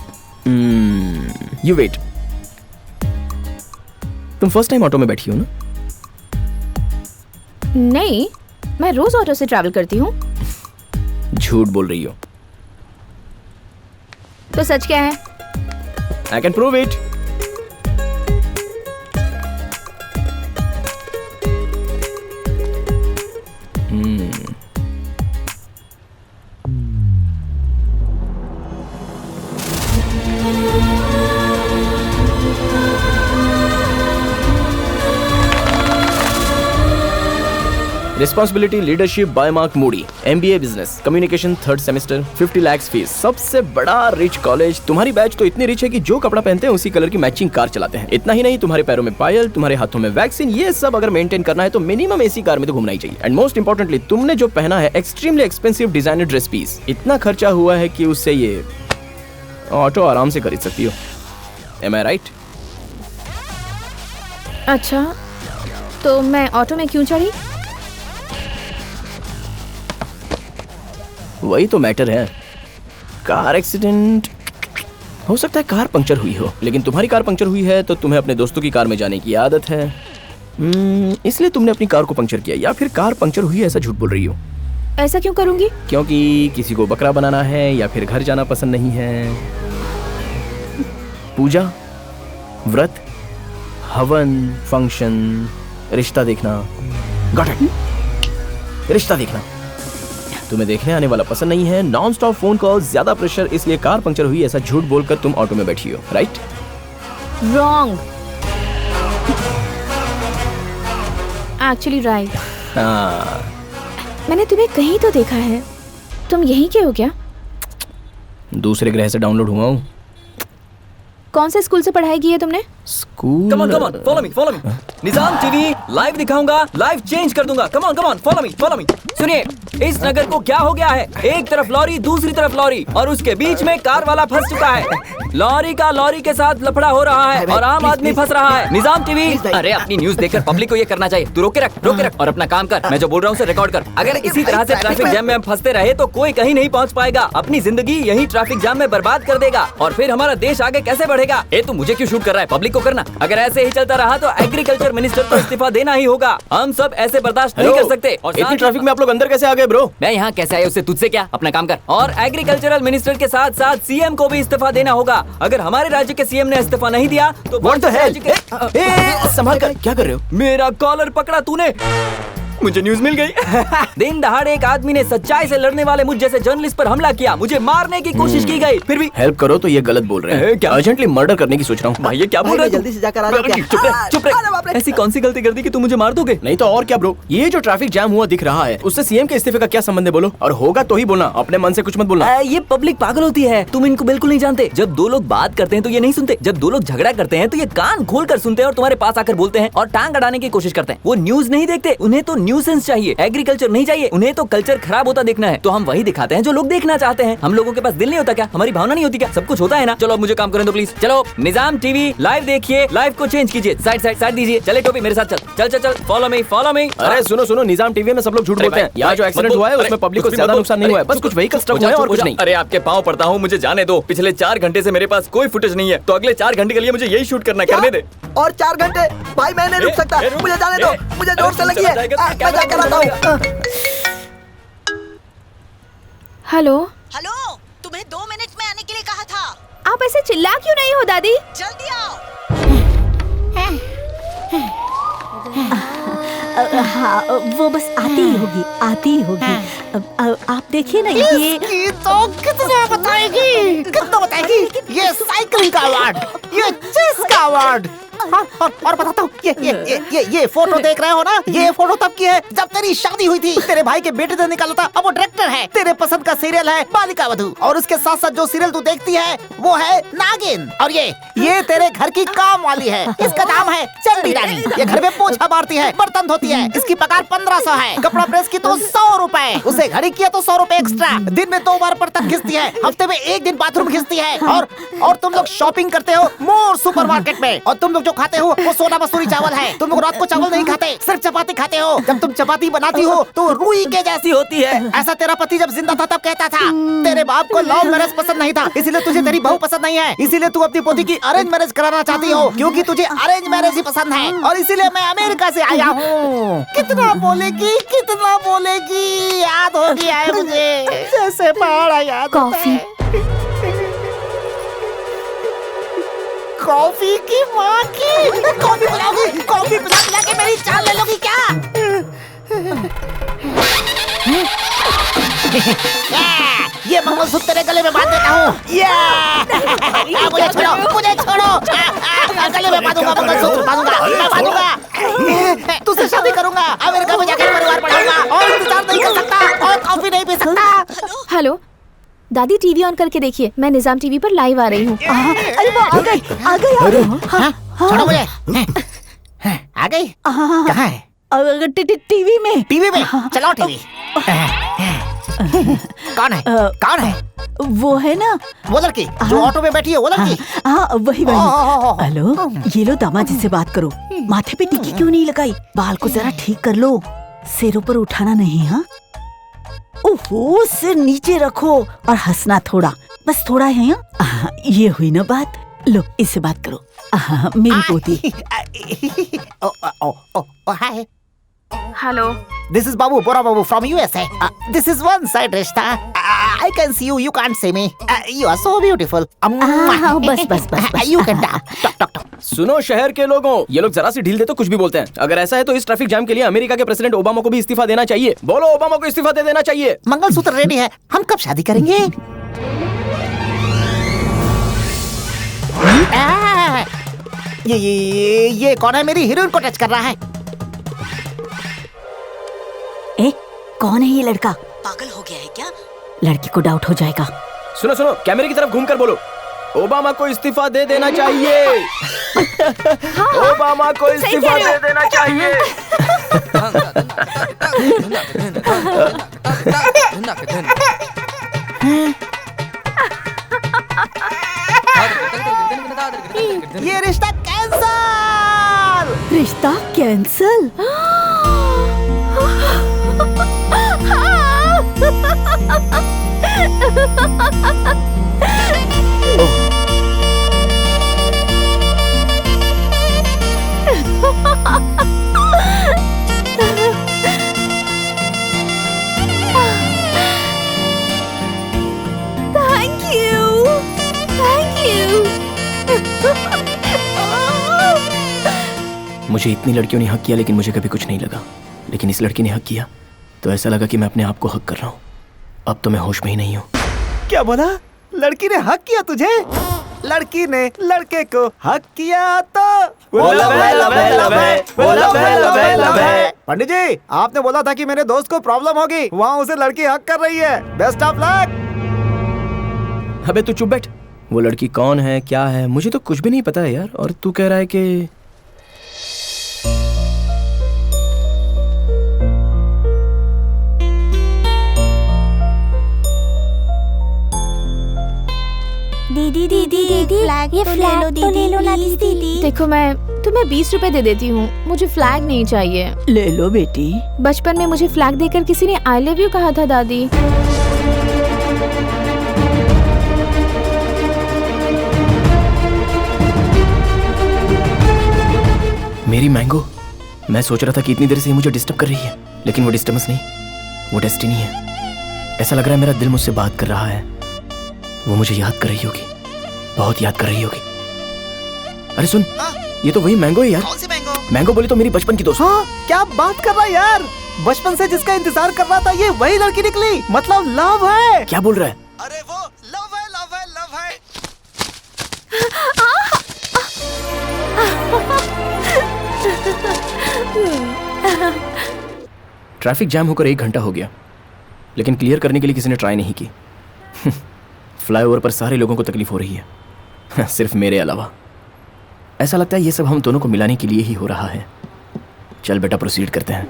You wait. तुम फर्स्ट टाइम ऑटो में बैठी हो ना? नहीं, मैं रोज ऑटो से ट्रैवल करती हूँ। झूठ बोल रही हो। तो सच क्या है? I can prove it. Responsibility leadership bye mark Moody, MBA business communication 3rd semester, 50 lakh fees, सबसे बड़ा रिच कॉलेज। तुम्हारी बैच तो इतनी रिच है कि जो कपड़ा पहनते हैं उसी कलर की मैचिंग कार चलाते हैं। इतना ही नहीं, तुम्हारे पैरों में पायल, तुम्हारे हाथों में वैक्सीन, ये सब अगर मेंटेन करना है तो मिनिमम AC कार में तो घूमना ही चाहिए। एंड मोस्ट इंपॉर्टेंटली, तुमने जो पहना है extremely expensive designer dress piece, इतना खर्चा हुआ है कि उससे ये ऑटो आराम से खरीद सकती हो। Am I right? अच्छा, तो मैं ऑटो में क्यों चढ़ी? वही तो मैटर है। कार एक्सीडेंट हो सकता है, कार पंक्चर हुई हो, लेकिन तुम्हारी कार पंक्चर हुई है तो तुम्हें अपने दोस्तों की कार में जाने की आदत है, इसलिए तुमने अपनी कार को पंक्चर किया। या फिर कार पंक्चर हुई है ऐसा झूठ बोल रही हो। ऐसा क्यों करूंगी? क्योंकि किसी को बकरा बनाना है या फिर घर जाना पसंद नहीं है। पूजा, व्रत, हवन, फंक्शन, रिश्ता देखना। गॉट इट, रिश्ता देखना। तुम्हें देखने आने वाला पसंद नहीं है, नॉन स्टॉप फोन कॉल, ज्यादा प्रेशर, इसलिए कार पंक्चर हुई ऐसा झूठ बोलकर तुम ऑटो में बैठी हो। राइट? रॉन्ग। Actually right. हाँ, मैंने तुम्हें कहीं तो देखा है। तुम यहीं के हो क्या? दूसरे ग्रह से डाउनलोड हुआ हूँ। कौन से स्कूल से पढ़ाई की है तुमने? School. Come on, follow me. Nizam TV live दिखाऊंगा, लाइव चेंज कर दूंगा। Come on, follow me. सुनिए, इस नगर को क्या हो गया है? एक तरफ लॉरी, दूसरी तरफ लॉरी, और उसके बीच में कार वाला फंस चुका है। लॉरी के साथ लफड़ा हो रहा है और आम आदमी फंस रहा है। निजाम टीवी, अरे अपनी न्यूज देखकर पब्लिक को ये करना चाहिए। तू रोके रख और अपना काम कर। मैं जो बोल रहा हूँ उसे रिकॉर्ड कर। अगर इसी तरह से ट्रैफिक जैम में हम फंसते रहे तो कोई कहीं नहीं पहुँच पाएगा। अपनी जिंदगी यही ट्रैफिक जाम में बर्बाद कर देगा और फिर हमारा देश आगे कैसे बढ़ेगा? ए, तू मुझे क्यों शूट कर रहा है? पब्लिक को करना। अगर ऐसे ही चलता रहा तो एग्रीकल्चर मिनिस्टर को इस्तीफा देना ही होगा। हम सब ऐसे बर्दाश्त नहीं कर सकते। और इतनी ट्रैफिक में आप लोग अंदर कैसे आ गए ब्रो? मैं यहाँ कैसे आया उससे तुझसे क्या? अपना काम कर। और एग्रीकल्चरल मिनिस्टर के साथ साथ CM को भी इस्तीफा देना होगा। अगर हमारे राज्य के CM ने इस्तीफा नहीं दिया तो What the hell? संभाल कर, क्या कर रहे हो? मेरा कॉलर पकड़ा तूने। मुझे न्यूज मिल गई। दिन दहाड़े एक आदमी ने सच्चाई से लड़ने वाले मुझ जैसे जर्नलिस्ट पर हमला किया। मुझे मारने की कोशिश की गई, फिर भी हेल्प करो तो ये गलत बोल रहे हैं। क्या अर्जेंटली मर्डर करने की सोच रहा हूँ। भाई ये क्या बोल रहा है? जल्दी से जाकर आ जाओ। चुप रह। ऐसी कौन सी गलती कर दी कि तुम मुझे मार दोगे? नहीं तो और क्या ब्रो, ये जो ट्रैफिक जैम हुआ दिख रहा है उससे CM के इस्तीफे का क्या संबंध है? बोलो, और होगा तो ही बोलना, अपने मन से कुछ मत बोलना। ये पब्लिक पागल होती है, तुम इनको बिल्कुल नहीं जानते। जब दो लोग बात करते हैं तो ये नहीं सुनते, जब दो लोग झगड़ा करते हैं तो ये कान खोल कर सुनते हैं और तुम्हारे पास आकर बोलते हैं और टांग अड़ाने की कोशिश करते हैं। वो न्यूज नहीं देखते, उन्हें तो न्यूसेंस चाहिए, एग्रीकल्चर नहीं चाहिए। उन्हें तो कल्चर खराब होता देखना है। तो हम वही दिखाते हैं जो लोग देखना चाहते हैं। हम लोगों के पास दिल नहीं होता क्या? हमारी भावना नहीं होती क्या? सब कुछ होता है ना। चलो अब मुझे काम करने दो प्लीज। चलो निजाम टीवी लाइव देखिए, लाइव को चेंज कीजिए। साइड दीजिए। चले टोपी मेरे साथ चल। Follow me. अरे सुनो, निजाम टीवी में सब लोग झूठ बोलते हैं। यहाँ जो एक्सीडेंट हुआ है उसमें पब्लिक को ज्यादा नुकसान नहीं हुआ है, बस कुछ व्हीकल स्ट्रक हुआ है और कुछ नहीं। अरे आपके पाँव पड़ता हूँ, मुझे जाने दो। पिछले 4 घंटे से मेरे पास कोई फुटेज नहीं है, तो अगले 4 घंटे के लिए मुझे यही शूट करना है। करने दे। और 4 घंटे? भाई मैं नहीं रुक सकता, मुझे जाने दो। मुझे जोर से लगी है, मैं जाकर आता हूँ। हेलो, तुम्हें 2 मिनट में आने के लिए कहा था। आप ऐसे चिल्ला क्यों नहीं हो दादी? जल्दी आओ। हाँ, वो बस आती ही होगी। आप देखिए ना, ये तो कितना बताएगी? ये साइकिलिंग का अवार्ड, ये चेस का अवार्ड। हाँ, और बताता हूँ, ये फोटो देख रहे हो ना? ये फोटो तब की है जब तेरी शादी हुई थी। तेरे भाई के बेटे ने निकाला था, अब वो डायरेक्टर है। तेरे पसंद का सीरियल है बालिका वधू, और उसके साथ साथ जो सीरियल तू देखती है वो है नागिन। और ये तेरे घर की काम वाली है, इसका नाम है चंडी रानी। ये घर में पोछा मारती है, बर्तन धोती है। इसकी पगार 1500 है, कपड़ा प्रेस की तो 100 रुपए, उसे घड़ी किया तो 100 रुपए एक्स्ट्रा। दिन में 2 बार बर्तन घिसती है, हफ्ते में 1 दिन बाथरूम घिसती है। और तुम लोग शॉपिंग करते हो मोर सुपरमार्केट में, और तुम लोग जो खाते हो वो सोना मसूरी चावल है। तुम लोग रात को चावल नहीं खाते, सिर्फ चपाती खाते हो। जब तुम चपाती बनाती हो तो रुई के जैसी होती है। ऐसा तेरा पति जब जिंदा था तब कहता था। तेरे बाप को लव मैरिज पसंद नहीं था, इसीलिए तुझे तेरी बहू पसंद नहीं है। इसीलिए तू अपनी पोती की अरेंज मैरिज कराना चाहती हो, क्योंकि तुझे अरेंज मैरिज ही पसंद है। और इसीलिए मैं अमेरिका से आया हूँ। कितना बोलेगी, याद हो गया है मुझे, जैसे पहाड़ याद। कॉफी की माँ की। कॉफी पिलाओगी? कॉफी पिला के मेरी जान ले लोगी क्या? ये मंगलसूत्र तेरे गले में बांध देता हूँ। मुझे छोड़ो। गले में बांधूंगा, मंगलसूत्र बांधूंगा। तुझसे शादी करूंगा, अमेरिका में जाकर परिवार बढ़ाऊंगा। हेलो दादी, टीवी ऑन करके देखिए, मैं निजाम टीवी पर लाइव आ रही हूँ। अरे वो आ गई आ गई। छोड़ो मुझे। आ गई? कहाँ है? टीवी में। टीवी में? चलाओ टीवी। कौन है? कौन है? वो है ना वो लड़की जो ऑटो में बैठी है, वो लड़की। हाँ वही वही। हेलो, ये लो दामाद जी से बात करो। माथे पे टिक्की क्यों नहीं लगाई? बाल को जरा ठीक कर लो, सिर ऊपर उठाना नहीं। हाँ ओहो, सिर नीचे रखो और हंसना थोड़ा, बस थोड़ा है। ये हुई ना बात। लो इससे बात करो। मेरी पोती। Hi. Hello, This is Babu, Bora Babu from USA. This is one side Rishta. I can see you, you can't see me. You are so beautiful. बस बस बस। You can talk. सुनो शहर के लोगों, ये लोग जरा सी ढील दे तो कुछ भी बोलते हैं। अगर ऐसा है तो इस ट्रैफिक जाम के लिए अमेरिका के प्रेसिडेंट ओबामा को भी इस्तीफा देना चाहिए। बोलो, ओबामा को इस्तीफा दे देना चाहिए। मंगलसूत्र रेडी है, हम कब शादी करेंगे? ये कौन है? मेरी हीरोइन को टच कर रहा है। ए, कौन है ये लड़का? पागल हो गया है क्या? लड़की को डाउट हो जाएगा। सुनो सुनो, कैमरे की तरफ घूम कर बोलो, ओबामा को इस्तीफा दे देना चाहिए। ओबामा को इस्तीफा दे देना चाहिए। ये रिश्ता कैंसल। रिश्ता cancel? Thank you, thank you. मुझे इतनी लड़कियों ने हक किया लेकिन मुझे कभी कुछ नहीं लगा, लेकिन इस लड़की ने हक किया तो ऐसा लगा कि मैं अपने आप को हक कर रहा हूँ। अब तो मैं होश में ही नहीं हूँ। क्या बोला? लड़की ने हक किया तुझे? लड़की ने लड़के को हक किया तो पंडित जी, आपने बोला था कि मेरे दोस्त को प्रॉब्लम होगी, वहाँ उसे लड़की हक कर रही है। Best of luck. अबे तू चुप बैठ। वो लड़की कौन है, क्या है, मुझे तो कुछ भी नहीं पता है यार। और तू कह रहा है कि दीदी दीदी दीदी ये फ्लैग तो ले लो ना दीदी। देखो, मैं तुम्हें 20 रुपए दे देती हूँ, मुझे फ्लैग नहीं चाहिए। ले लो बेटी। बचपन में मुझे फ्लैग देकर किसी ने आई लव यू कहा था दादी। मेरी मैंगो, मैं सोच रहा था कि इतनी देर से ये मुझे डिस्टर्ब कर रही है, लेकिन वो डिस्टर्बेंस नहीं, वो डेस्टिनी है। ऐसा लग रहा है मेरा दिल मुझसे बात कर रहा है। वो मुझे याद कर रही होगी, बहुत याद कर रही होगी। अरे सुन, ये तो वही मैंगो है यार। कौन सी मैंगो? मैंगो बोली तो मेरी बचपन की दोस्त। हाँ, क्या बात कर रहा है यार? बचपन से जिसका इंतजार कर रहा था, ये वही लड़की निकली। मतलब लव है। क्या बोल रहा है? अरे वो लव है, लव है, लव है। ट्रैफिक जैम होकर 1 घंटा हो गया, लेकिन क्लियर करने के लिए किसी ने ट्राई नहीं की। फ्लाईओवर पर सारे लोगों को तकलीफ हो रही है, सिर्फ मेरे अलावा। ऐसा लगता है ये सब हम दोनों को मिलाने के लिए ही हो रहा है। चल बेटा, प्रोसीड करते हैं।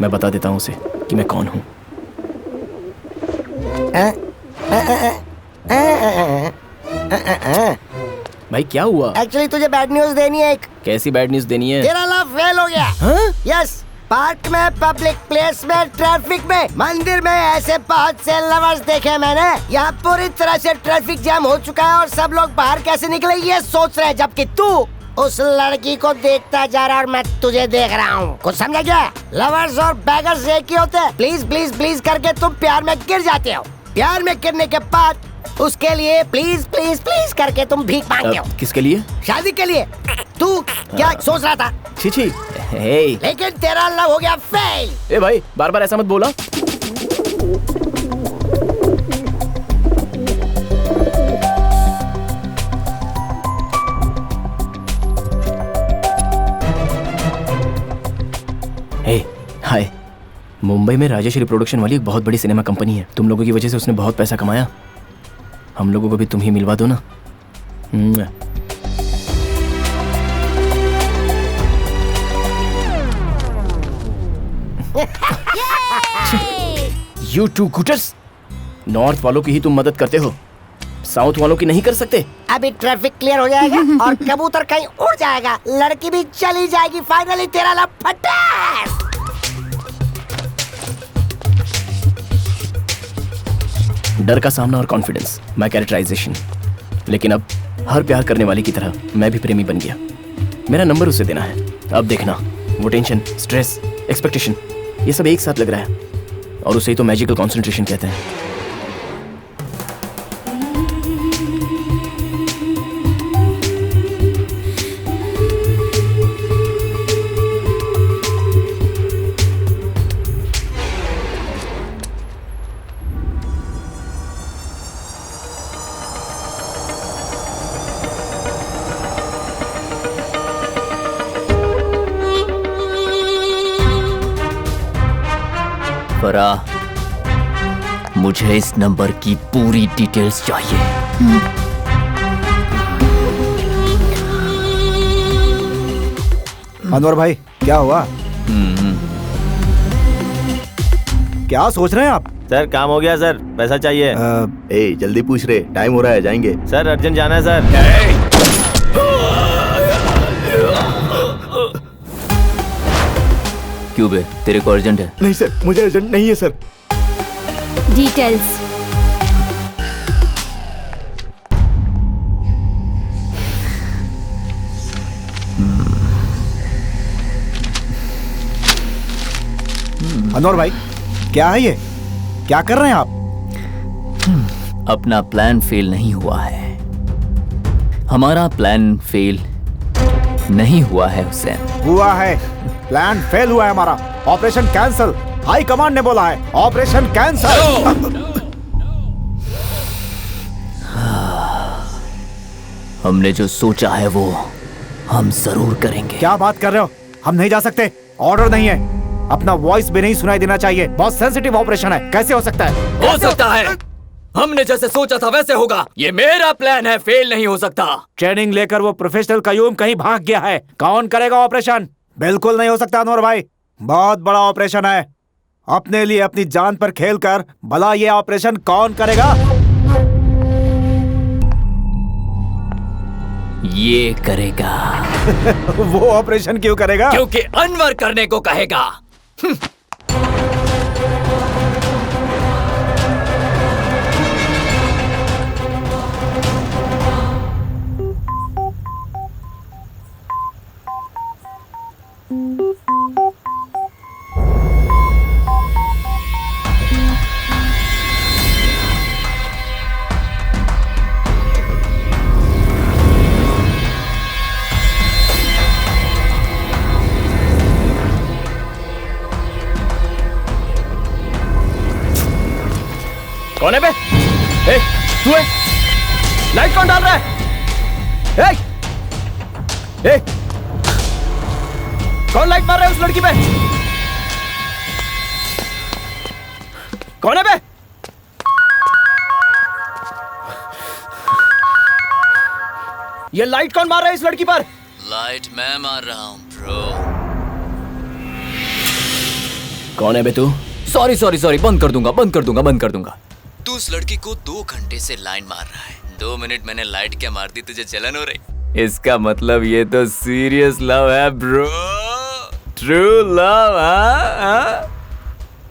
मैं बता देता हूँ उसे कि मैं कौन हूँ। भाई क्या हुआ? एक्चुअली तुझे बैड न्यूज देनी है। एक कैसी बैड न्यूज देनी है? तेरा लव फेल हो गया। यस, पार्क में, पब्लिक प्लेस में, ट्रैफिक में, मंदिर में ऐसे बहुत से लवर्स देखे मैंने। यहाँ पूरी तरह से ट्रैफिक जैम हो चुका है और सब लोग बाहर कैसे निकले ये सोच रहे हैं, जबकि तू उस लड़की को देखता जा रहा और मैं तुझे देख रहा हूँ। कुछ समझा क्या? लवर्स और बैगर्स एक ही होते हैं। प्लीज प्लीज प्लीज करके तुम प्यार में गिर जाते हो। प्यार में गिरने के बाद उसके लिए प्लीज प्लीज प्लीज करके तुम भीख मांगते हो। किसके लिए? शादी के लिए। तू क्या सोच रहा था? छी। हे। लेकिन तेरा लव हो गया फेल। ए भाई, बार बार ऐसा मत बोला। हे, हाय, मुंबई में राजेश्वरी प्रोडक्शन वाली एक बहुत बड़ी सिनेमा कंपनी है। तुम लोगों की वजह से उसने बहुत पैसा कमाया। हम लोगों को भी तुम ही मिलवा दो ना। You two gutters! नॉर्थ वालों की ही तुम मदद करते हो, साउथ वालों की नहीं कर सकते। अभी ट्रैफिक क्लियर हो जाएगा और कबूतर कहीं उड़ जाएगा, लड़की भी चली जाएगी। फाइनली तेरा लपटा। डर का सामना और कॉन्फिडेंस, माय कैरेक्टराइजेशन। लेकिन अब हर प्यार करने वाले की तरह मैं भी प्रेमी बन गया। मेरा नंबर उसे देना है। अब देखना, वो टेंशन, स्ट्रेस, एक्सपेक्टेशन, ये सब एक साथ लग रहा है, और उसे ही तो मैजिकल कॉन्सेंट्रेशन कहते हैं। फराह, मुझे इस नंबर की पूरी डिटेल्स चाहिए। अनवर भाई, क्या हुआ? क्या सोच रहे हैं आप? सर काम हो गया सर, पैसा चाहिए। ए जल्दी पूछ रहे, टाइम हो रहा है, जाएंगे। सर अर्जेंट जाना है सर। क्यों बे, तेरे को अर्जेंट है? नहीं सर, मुझे अर्जेंट नहीं है सर। डिटेल्स। अनवर भाई, क्या है ये? क्या कर रहे हैं आप? अपना प्लान फेल नहीं हुआ है। हमारा प्लान फेल नहीं हुआ है हुसैन। हुआ है। प्लान फेल हुआ है हमारा। Operation cancel. हाई कमांड ने बोला है ऑपरेशन कैंसल। हमने जो सोचा है वो हम जरूर करेंगे। क्या बात कर रहे हो? हम नहीं जा सकते, ऑर्डर नहीं है। अपना वॉइस भी नहीं सुनाई देना चाहिए। बहुत सेंसिटिव ऑपरेशन है, कैसे हो सकता है? हो सकता है, हमने जैसे सोचा था वैसे होगा। ये मेरा प्लान है, फेल नहीं हो सकता। ट्रेनिंग लेकर वो प्रोफेशनल कयूम कहीं भाग गया है। कौन करेगा ऑपरेशन? बिल्कुल नहीं हो सकता अनवर भाई, बहुत बड़ा ऑपरेशन है। अपने लिए अपनी जान पर खेलकर भला ये ऑपरेशन कौन करेगा? ये करेगा। वो ऑपरेशन क्यों करेगा? क्योंकि अनवर करने को कहेगा। कौन है बे? ए, तू है? लाइट कौन डाल रहा है? ए, कौन लाइट मार रहा है उस लड़की पे? कौन है बे? ये लाइट कौन मार रहा है इस लड़की पर? लाइट मैं मार रहा हूँ ब्रो। कौन है बे तू? सॉरी सॉरी सॉरी, बंद कर दूंगा। तू उस लड़की को 2 घंटे से लाइन मार रहा है। 2 मिनट मैंने लाइट क्या मार दी, तुझे जलन हो रही? इसका मतलब ये तो सीरियस लव है ब्रो, ट्रू लव।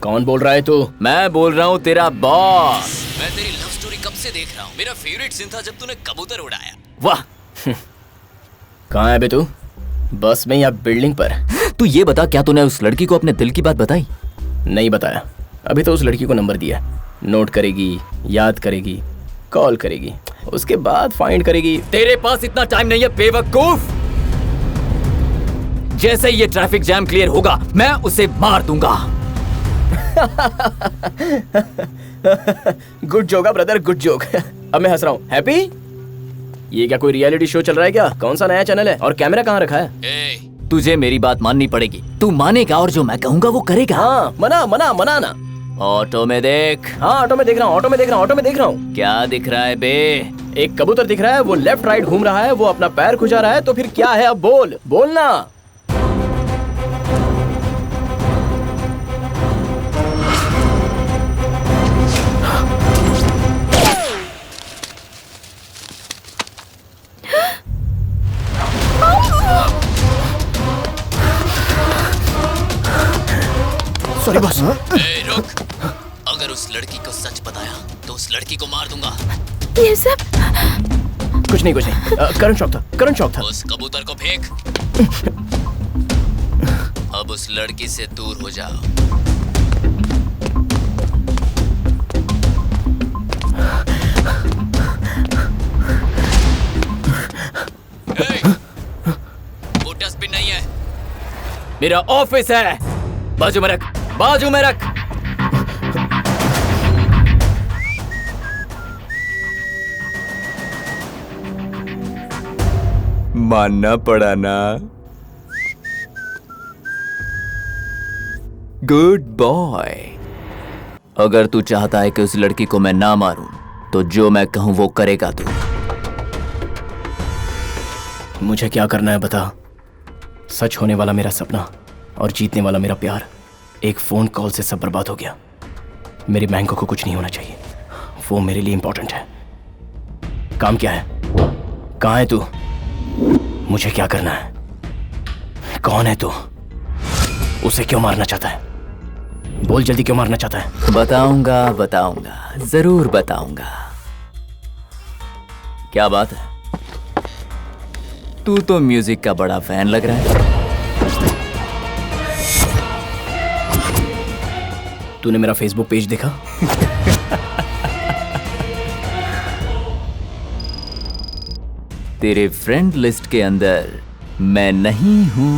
कौन बोल रहा है तू? मैं बोल रहा हूँ तेरा बॉस। मैं तेरी लव स्टोरी कब से देख रहा हूँ। मेरा फेवरेट सीन था जब तूने कबूतर उड़ाया। वाह। कहाँ है बे तू? बस में या बिल्डिंग पर? तू ये बता, क्या तूने उस लड़की को अपने दिल की बात बताई? नहीं बताया। अभी तो उस लड़की को नंबर दिया, नोट करेगी, याद करेगी, कॉल करेगी, उसके बाद फाइंड करेगी। तेरे पास इतना टाइम नहीं है बेवकूफ। जैसे ही ये ट्रैफिक जैम क्लियर होगा मैं उसे मार दूंगा। Good joke brother, good joke. अब मैं हंस रहा हूँ। हैप्पी? ये क्या कोई रियलिटी शो चल रहा है क्या? कौन सा नया चैनल है और कैमरा कहाँ रखा है? तुझे मेरी बात माननी पड़ेगी। तू मानेगा और जो मैं कहूँगा वो करेगा। हाँ, मना मना मना ना। ऑटो में देख। हाँ, ऑटो में देख रहा हूँ, ऑटो में देख रहा हूँ, ऑटो में देख रहा हूँ। क्या दिख रहा है बे? एक कबूतर दिख रहा है, वो लेफ्ट राइट घूम रहा है, वो अपना पैर खुजा रहा है। तो फिर क्या है? अब बोल, बोलना। Sorry boss. रुक, अगर उस लड़की को सच बताया तो उस लड़की को मार दूंगा। ये सब कुछ नहीं, कुछ नहीं। करंट शॉक था, करंट शॉक था। उस कबूतर को फेंक। अब उस लड़की से दूर हो जाओ। वो डस्टबिन नहीं है, मेरा ऑफिस है। बाजू में रख, बाजू में रख। मानना पड़ा ना। Good boy. अगर तू चाहता है कि उस लड़की को मैं ना मारूं, तो जो मैं कहूं वो करेगा तू। मुझे क्या करना है बता। सच होने वाला मेरा सपना और जीतने वाला मेरा प्यार एक फोन कॉल से सब बर्बाद हो गया। मेरी मैंगो को कुछ नहीं होना चाहिए, वो मेरे लिए इंपॉर्टेंट है। काम क्या है? कहाँ है तू? मुझे क्या करना है? कौन है तू? उसे क्यों मारना चाहता है? बोल जल्दी, क्यों मारना चाहता है? बताऊंगा, बताऊंगा, जरूर बताऊंगा। क्या बात है, तू तो म्यूजिक का बड़ा फैन लग रहा है। तूने मेरा फेसबुक पेज देखा? तेरे फ्रेंड लिस्ट के अंदर मैं नहीं हूं।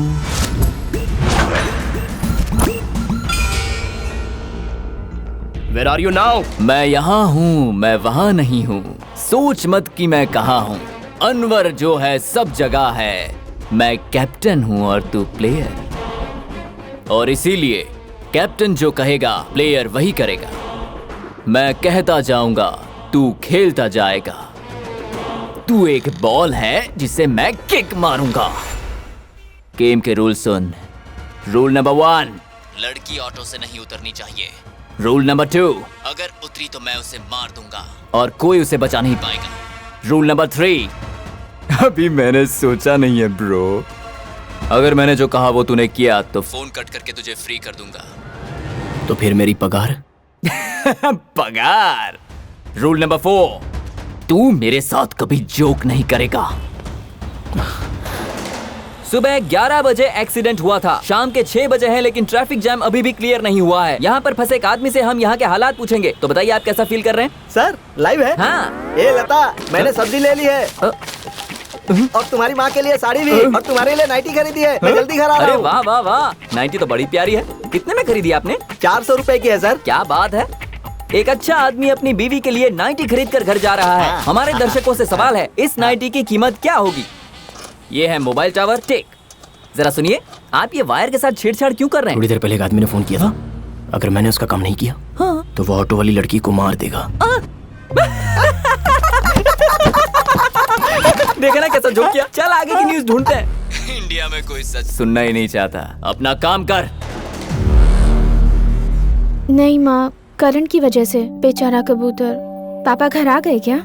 Where are you now? मैं यहाँ हूँ, मैं वहाँ नहीं हूँ। सोच मत कि मैं कहाँ हूँ। अनवर जो है सब जगह है। मैं कैप्टन हूँ और तू प्लेयर, और इसीलिए कैप्टन जो कहेगा प्लेयर वही करेगा। मैं कहता जाऊंगा, तू खेलता जाएगा। तू एक बॉल है जिसे मैं किक मारूंगा। गेम के रूल सुन। रूल नंबर 1, लड़की ऑटो से नहीं उतरनी चाहिए। रूल नंबर 2, अगर उतरी तो मैं उसे मार दूंगा और कोई उसे बचा नहीं पाएगा। रूल नंबर 3, अभी मैंने सोचा नहीं है ब्रो। अगर मैंने जो कहा वो तूने किया तो फोन कट करके तुझे फ्री कर दूंगा। तो फिर मेरी पगार? पगार। रूल नंबर 4, तू मेरे साथ कभी जोक नहीं करेगा। सुबह 11 बजे एक्सीडेंट हुआ था। शाम के 6 बजे है लेकिन ट्रैफिक जैम अभी भी क्लियर नहीं हुआ है। यहाँ पर फंसे एक आदमी से हम यहाँ के हालात पूछेंगे। तो बताइए आप कैसा फील कर रहे हैं? सर लाइव है। हाँ। ए लता, मैंने सब्जी ले ली है और तुम्हारी माँ के लिए साड़ी भी और तुम्हारे लिए नाइटी खरीदी है। मैं जल्दी घर आ रहा अरे हूँ। वाह वाह वाह, नाइटी तो बड़ी प्यारी है। कितने में खरीदी आपने? 400 रुपए की है सर। क्या बात है, एक अच्छा आदमी अपनी बीवी के लिए नाइटी खरीद कर घर जा रहा है। हमारे दर्शकों से सवाल है, इस नाइटी की कीमत क्या होगी? ये है मोबाइल टावर टेक। जरा सुनिए, आप ये वायर के साथ छेड़छाड़ क्यों कर रहे हैं? थोड़ी देर पहले एक आदमी ने फोन किया था, अगर मैंने उसका काम नहीं किया तो वो ऑटो वाली लड़की को मार देगा। देखा ना कैसा जोक किया। चल आगे की न्यूज़ ढूंढते हैं। इंडिया में कोई सच सुनना ही नहीं चाहता। अपना काम कर। नहीं माँ, करंट की वजह से बेचारा कबूतर। पापा घर आ गए क्या?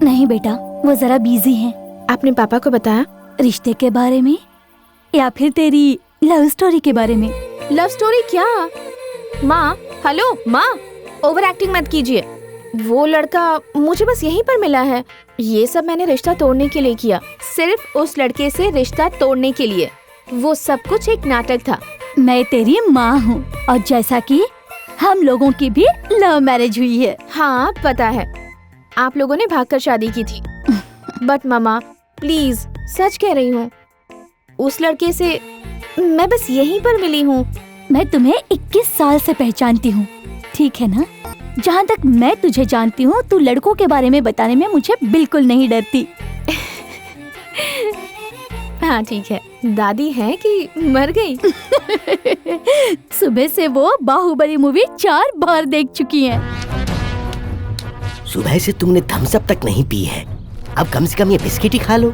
नहीं बेटा, वो जरा बिजी हैं। आपने पापा को बताया? रिश्ते के बारे में या फिर तेरी लव स्टोरी के बारे में? लव स्टोरी क्या? माँ, हेलो माँ, ओवर एक्टिंग मत कीजिए। वो लड़का मुझे बस यहीं पर मिला है। ये सब मैंने रिश्ता तोड़ने के लिए किया, सिर्फ उस लड़के से रिश्ता तोड़ने के लिए। वो सब कुछ एक नाटक था। मैं तेरी माँ हूँ और जैसा कि हम लोगों की भी लव मैरिज हुई है। हाँ पता है, आप लोगों ने भागकर शादी की थी। बट मामा प्लीज, सच कह रही हूँ, उस लड़के से मैं बस यहीं पर मिली हूँ। मैं तुम्हें 21 साल से पहचानती हूँ, ठीक है ना? जहाँ तक मैं तुझे जानती हूँ, तू लड़कों के बारे में बताने में मुझे बिल्कुल नहीं डरती। हाँ ठीक है। दादी है कि मर गई? सुबह से वो बाहुबली मूवी 4 बार देख चुकी हैं। सुबह से तुमने थम्स अप तक नहीं पी है, अब कम से कम ये बिस्किट ही खा लो।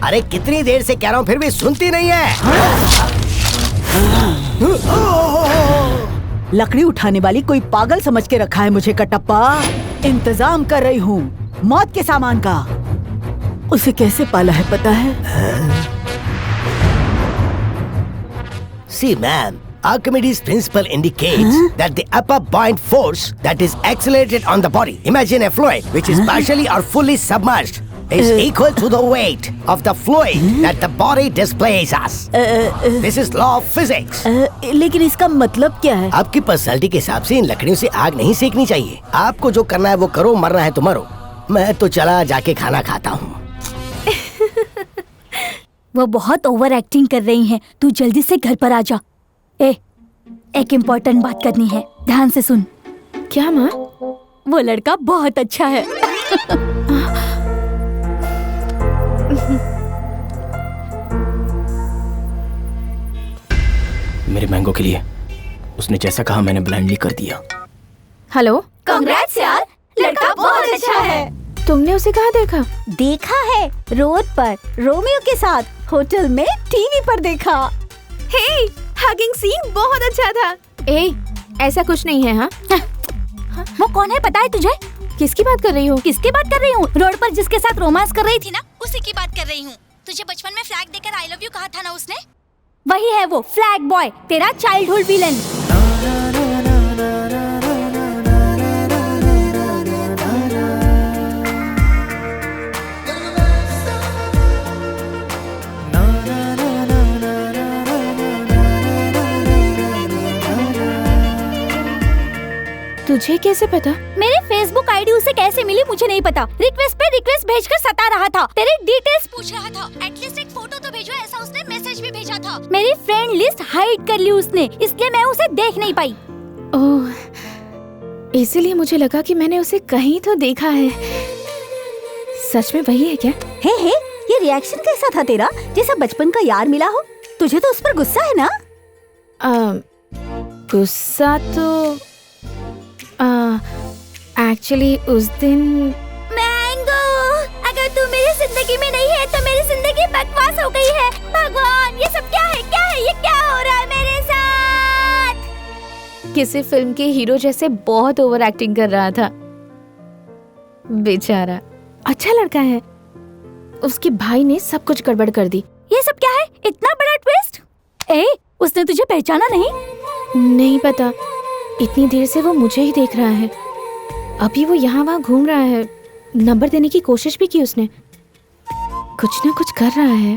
अरे कितनी देर से कह रहा हूँ फिर भी सुनती नहीं है। लकड़ी उठाने वाली कोई पागल समझ के रखा है मुझे कटप्पा। इंतजाम कर रही हूँ मौत के सामान का। उसे कैसे पाला है पता है? See ma'am, Archimedes' principle indicates that the upper buoyant force that is accelerated on the body, imagine a fluid which is partially or fully submerged, is equal to the weight of the fluid that the body displaces. This is law of physics. लेकिन इसका मतलब क्या है? आपकी personality के हिसाब से इन लकड़ियों से आग नहीं सेकनी चाहिए। आपको जो करना है वो करो, मरना है तो मरो। मैं तो चला जाके खाना खाता हूँ। वो बहुत ओवर एक्टिंग कर रही हैं। तू जल्दी से घर पर आ जा। एक इम्पोर्टेंट बात करनी है, ध्यान से सुन। क्या माँ? वो लड़का बहुत अच्छा है। मेरे मैंगो के लिए उसने जैसा कहा मैंने ब्लाइंडली कर दिया। हेलो, कांग्रेट्स यार, लड़का बहुत अच्छा है। तुमने उसे कहाँ देखा? देखा है रोड पर, रोमियो के साथ, होटल में, टीवी पर देखा। हे, हगिंग सीन बहुत अच्छा था। ऐसा कुछ नहीं है। हाँ, वो कौन है पता है तुझे? किसकी बात कर रही हो? किसकी बात कर रही हूँ? रोड पर जिसके साथ रोमांस कर रही थी ना, उसी की बात कर रही हूँ। तुझे बचपन में फ्लैग देकर आई लव यू कहा था ना उसने? वही है वो फ्लैग बॉय, तेरा चाइल्डहुड विलन। तुझे कैसे पता? मेरी फेसबुक आईडी उसे कैसे मिली मुझे नहीं पता। रिक्वेस्ट पे रिक्वेस्ट भेजकर सता रहा था, तेरी डिटेल्स पूछ रहा था। एटलीस्ट एक फोटो तो भेजो, ऐसा उसने मैसेज भी भेजा था। मेरी फ्रेंड लिस्ट हाइड कर ली उसने, इसलिए मैं उसे देख नहीं पाई। ओह, इसीलिए मुझे लगा कि मैंने उसे कहीं तो देखा है। सच में वही है क्या? हे, ये रिएक्शन कैसा था तेरा? जैसा बचपन का यार मिला हो। तुझे तो उस पर गुस्सा है ना? गुस्सा तो एक्चुअली उस दिन। मैंगो, अगर तू मेरी जिंदगी में नहीं है तो मेरी जिंदगी बकवास हो गई है। भगवान, ये सब क्या है? क्या है ये? क्या हो रहा है मेरे साथ? किसी फिल्म के हीरो जैसे बहुत ओवर एक्टिंग कर रहा था। बेचारा, अच्छा लड़का है। उसके भाई ने सब कुछ गड़बड़ कर दी। ये सब क्या है? इतना बड़ा ट्विस्ट? उसने तुझे पहचाना नहीं? नहीं पता, इतनी देर से वो मुझे ही देख रहा है। अभी वो यहाँ वहाँ घूम रहा है। नंबर देने की कोशिश भी की उसने। कुछ ना कुछ कर रहा है।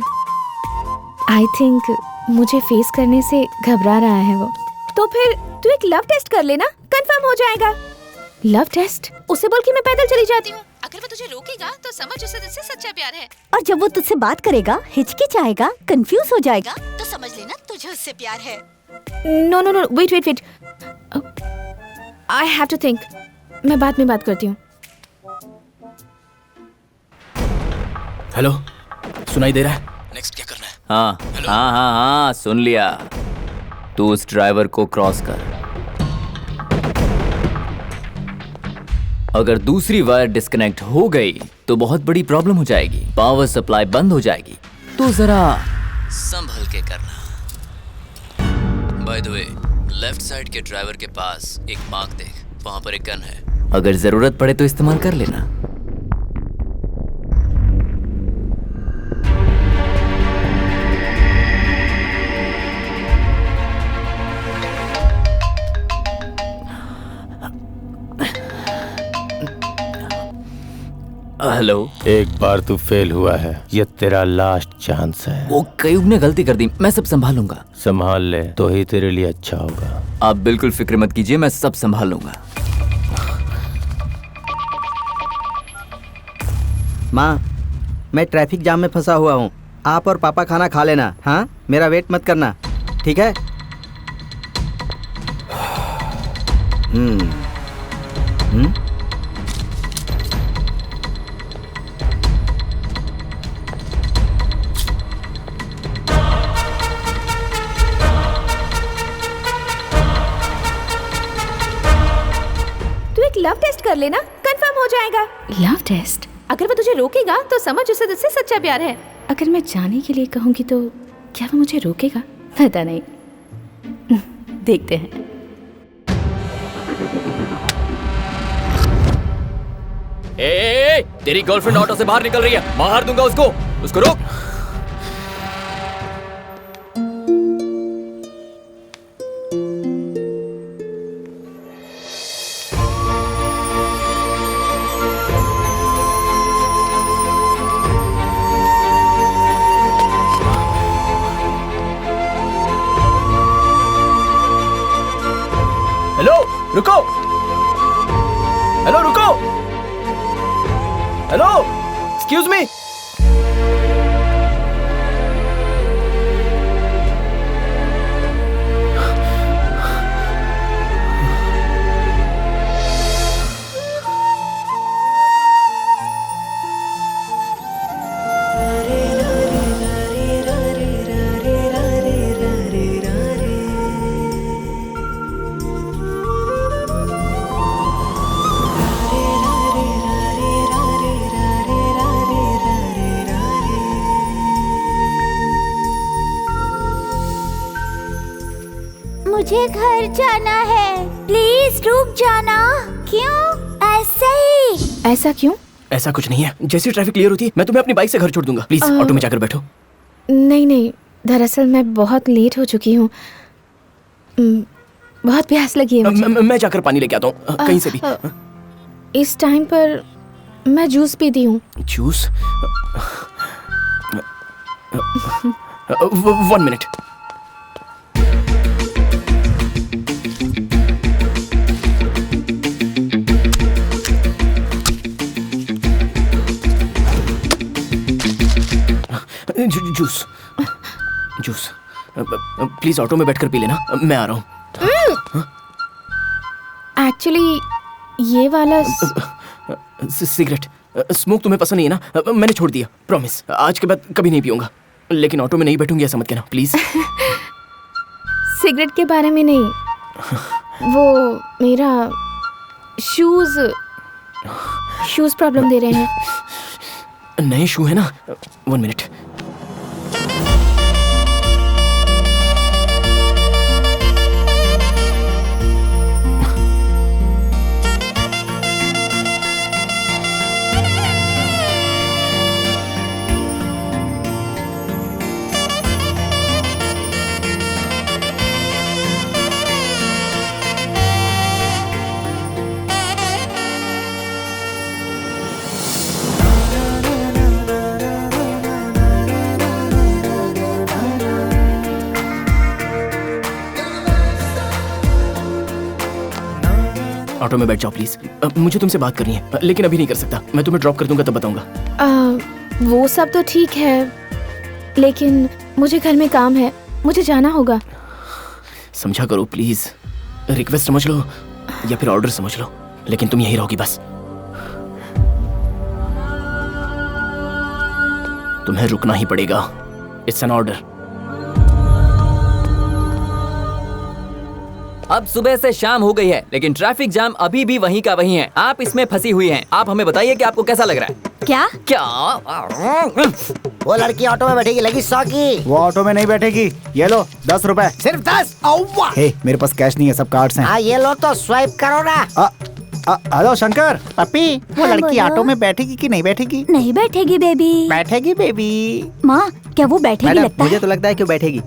आई थिंक मुझे फेस करने से घबरा रहा है वो। तो फिर तू एक लव टेस्ट कर लेना, कंफर्म हो जाएगा। Love test? उसे बोल कि मैं पैदल चली जाती हूँ। अगर वो तुझे रोकेगा तो समझ उसे तुझसे सच्चा प्यार है। और जब वो तुझसे बात करेगा, हिचकिचाएगा, कंफ्यूज हो जाएगा, तो समझ लेना तुझे उससे प्यार है। No, wait. I have to think. मैं बाद में बात करती हूँ। हेलो, सुनाई दे रहा है? नेक्स्ट क्या करना है? हाँ, सुन लिया। तू उस ड्राइवर को क्रॉस कर। अगर दूसरी वायर डिस्कनेक्ट हो गई तो बहुत बड़ी प्रॉब्लम हो जाएगी। पावर सप्लाई बंद हो जाएगी। तो जरा संभल के करना। By the way, left side के ड्राइवर के पास एक मार्क देख, वहां पर एक गन है। अगर जरूरत पड़े तो इस्तेमाल कर लेना। हेलो, एक बार तू फेल हुआ है, ये तेरा लास्ट चांस है। वो कयूब ने गलती कर दी, मैं सब संभालूंगा। संभाल ले तो ही तेरे लिए अच्छा होगा। आप बिल्कुल फिक्र मत कीजिए, मैं सब संभाल लूंगा। माँ, मैं ट्रैफिक जाम में फंसा हुआ हूँ। आप और पापा खाना खा लेना। हाँ, मेरा वेट मत करना, ठीक है? लव टेस्ट कर लेना, कंफर्म हो जाएगा। Love test? अगर वो तुझे रोकेगा तो समझ उसे तुझसे सच्चा प्यार है। अगर मैं जाने के लिए कहूंगी तो क्या वो मुझे रोकेगा? पता नहीं, देखते हैं। ए, तेरी गर्लफ्रेंड ऑटो से बाहर निकल रही है, मार दूंगा उसको। उसको रोक। हेलो, रुको। हेलो, रुको। Hello, excuse me. मुझे घर जाना है, प्लीज रुक जाना। क्यों? ऐसे ही। ऐसा क्यों? ऐसा कुछ नहीं है, जैसी ट्रैफिक क्लियर होती है मैं तुम्हें अपनी बाइक से घर छोड़ दूंगा। प्लीज ऑटो में जाकर बैठो। नहीं नहीं, दरअसल मैं बहुत लेट हो चुकी हूँ, बहुत प्यास लगी है मुझे। मैं जाकर पानी लेके आता हूँ कहीं से भी। इस टाइम पर मैं जूस पीती हूँ। Juice? 1 minute. Juice juice please auto में बैठकर पी लेना, मैं आ रहा हूँ। एक्चुअली ये वाला सिगरेट स्मोक तुम्हें पसंद नहीं है ना? मैंने छोड़ दिया, प्रॉमिस। आज के बाद कभी नहीं पीऊंगा, लेकिन ऑटो में नहीं बैठूंगी ऐसा मत कहना प्लीज। सिगरेट के बारे में नहीं, वो मेरा शूज प्रॉब्लम दे रहे हैं। नए शू है ना? 1 मिनट। ऑटो में बैठ जाओ प्लीज, मुझे तुमसे बात करनी है, लेकिन अभी नहीं कर सकता। मैं तुम्हें ड्रॉप कर दूंगा तब बताऊंगा। वो सब तो ठीक है, लेकिन मुझे घर में काम है, मुझे जाना होगा। समझा करो प्लीज, रिक्वेस्ट समझ लो या फिर ऑर्डर समझ लो, लेकिन तुम यहीं रहोगी बस। तुम्हें रुकना ही पड़ेगा, इट्स एन ऑर्डर। अब सुबह से शाम हो गई है, लेकिन ट्रैफिक जाम अभी भी वहीं का वहीं है। आप इसमें फंसी हुई हैं। आप हमें बताइए कि आपको कैसा लग रहा है? क्या? वो लड़की ऑटो में बैठेगी, लगी 100 की। वो ऑटो में नहीं बैठेगी। ये लो 10 रुपए। सिर्फ 10? हे, मेरे पास कैश नहीं है, सब कार्ड्स हैं। हाँ ये लो तो स्वाइप करो ना। हेलो शंकर। पप्पी, वो हाँ, लड़की बोलो। ऑटो में बैठेगी कि नहीं बैठेगी? नहीं बैठेगी बेबी। बैठेगी बेबी। माँ, क्या वो बैठेगी लगता है? मुझे तो लगता है कि वो बैठेगी।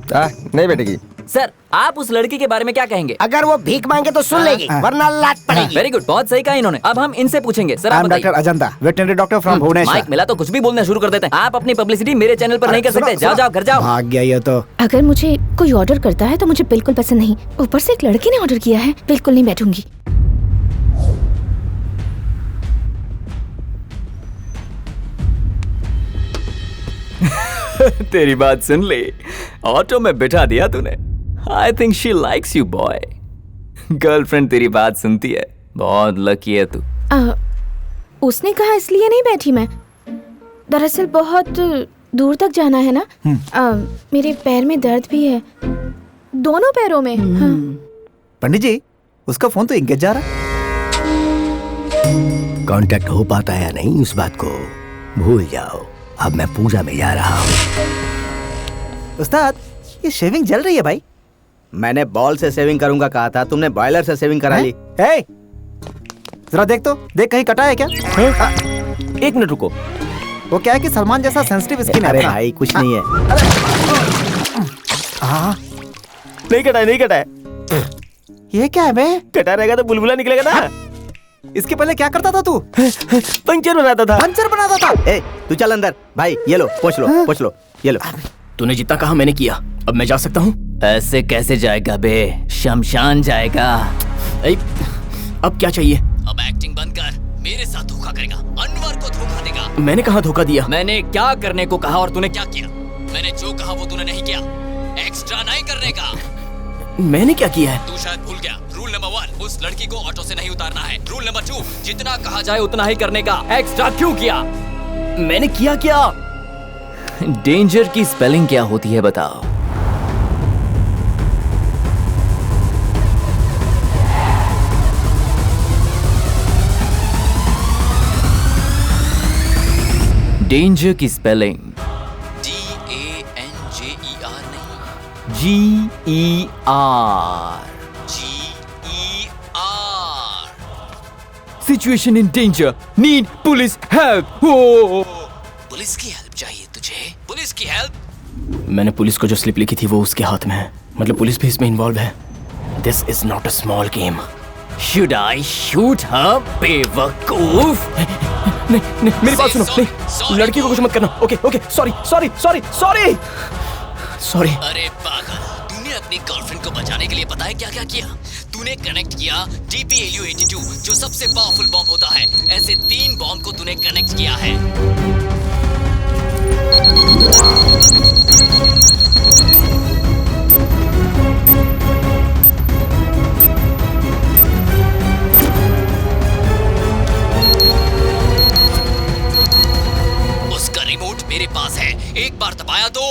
नहीं बैठेगी। सर, आप उस लड़की के बारे में क्या कहेंगे? अगर वो भीख मांगे तो सुन लेगी, वरना लात पड़ेगी। वेरी गुड, बहुत सही कहा इन्होंने। अब हम इनसे पूछेंगे। सर आई आप एम डॉक्टर बताइए। Ajanta, veterinary doctor from Bhubaneswar. Mike मिला तो कुछ भी बोलना शुरू कर देते हैं। आप अपनी पब्लिसिटी मेरे चैनल पर नहीं कर सकते। जाओ जाओ घर जाओ। भाग गया ये तो। अगर मुझे कोई ऑर्डर करता है तो मुझे बिल्कुल पसंद नहीं, ऊपर से एक लड़की ने ऑर्डर किया है, बिल्कुल नहीं बैठूंगी। तेरी बात सुन ली, ऑटो में बिठा दिया तूने। I think she likes you boy. Girlfriend तेरी बात सुनती है, बहुत लकी है तू। उसने कहा इसलिए नहीं बैठी मैं, दरअसल बहुत दूर तक जाना है ना। मेरे पैर में दर्द भी है, दोनों पैरों में। हाँ। पंडित जी, उसका फोन तो इंगेज जा रहा है। कांटेक्ट हो पाता है या नहीं उस बात को भूल जाओ। अब मैं पूजा में जा रहा हूँ। उस्ताद, ये शेविंग जल रही है भाई। मैंने बॉल से सेविंग करूंगा कहा था, तुमने बॉयलर से सेविंग करा ली। ए, जरा देख तो, देख कहीं कटा है क्या? एक मिनट रुको। वो क्या है कि सलमान जैसा सेंसिटिव स्किन है। अरे भाई कुछ नहीं है। नहीं कटा है, नहीं कटा है। ये क्या है बे? कटा रहेगा तो बुलबुला निकलेगा ना। इसके पहले क्या करता था तू? पंचर बनाता था। पंचर बनाता था। ए, तू चल अंदर। भाई ये लो, पोंछ लो, पोंछ लो, ये लो। तूने जितना कहा मैंने किया, अब मैं जा सकता हूँ? ऐसे कैसे जाएगा बे, शमशान जाएगा। अब क्या चाहिए? अब एक्टिंग बंद कर, मेरे साथ धोखा करेगा, अनवर को धोखा देगा। मैंने कहाँ धोखा दिया? मैंने क्या करने को कहा और तूने क्या किया? मैंने जो कहा वो तूने नहीं किया। एक्स्ट्रा नहीं करने का। मैंने क्या किया है? तू शायद भूल गया। रूल नंबर 1, उस लड़की को ऑटो से नहीं उतारना है। रूल नंबर 2, जितना कहा जाए उतना ही करने का। एक्स्ट्रा क्यों किया? मैंने किया क्या? डेंजर की स्पेलिंग क्या होती है बताओ? डेंजर की स्पेलिंग DANGER नहीं, GER। Situation in danger, need police help. Police की हेल्प चाहिए तुझे? पुलिस की हेल्प? मैंने पुलिस को जो स्लिप लिखी थी वो उसके हाथ में है। मतलब पुलिस भी इसमें इन्वॉल्व है। This is not a small game. Should I shoot her, बेवकूफ? नहीं, मेरी बात सुनो। नहीं, लड़की को कुछ मत करना। Okay, sorry. अरे पागल, तूने अपनी गर्लफ्रेंड को बचाने के लिए पता है क्या क्या किया? तूने कनेक्ट किया DPLU-82, जो सबसे पावरफुल बॉम्ब होता है। ऐसे 3 बॉम्ब को तूने कनेक्ट किया है। उसका रिमोट मेरे पास है, एक बार दबाया तो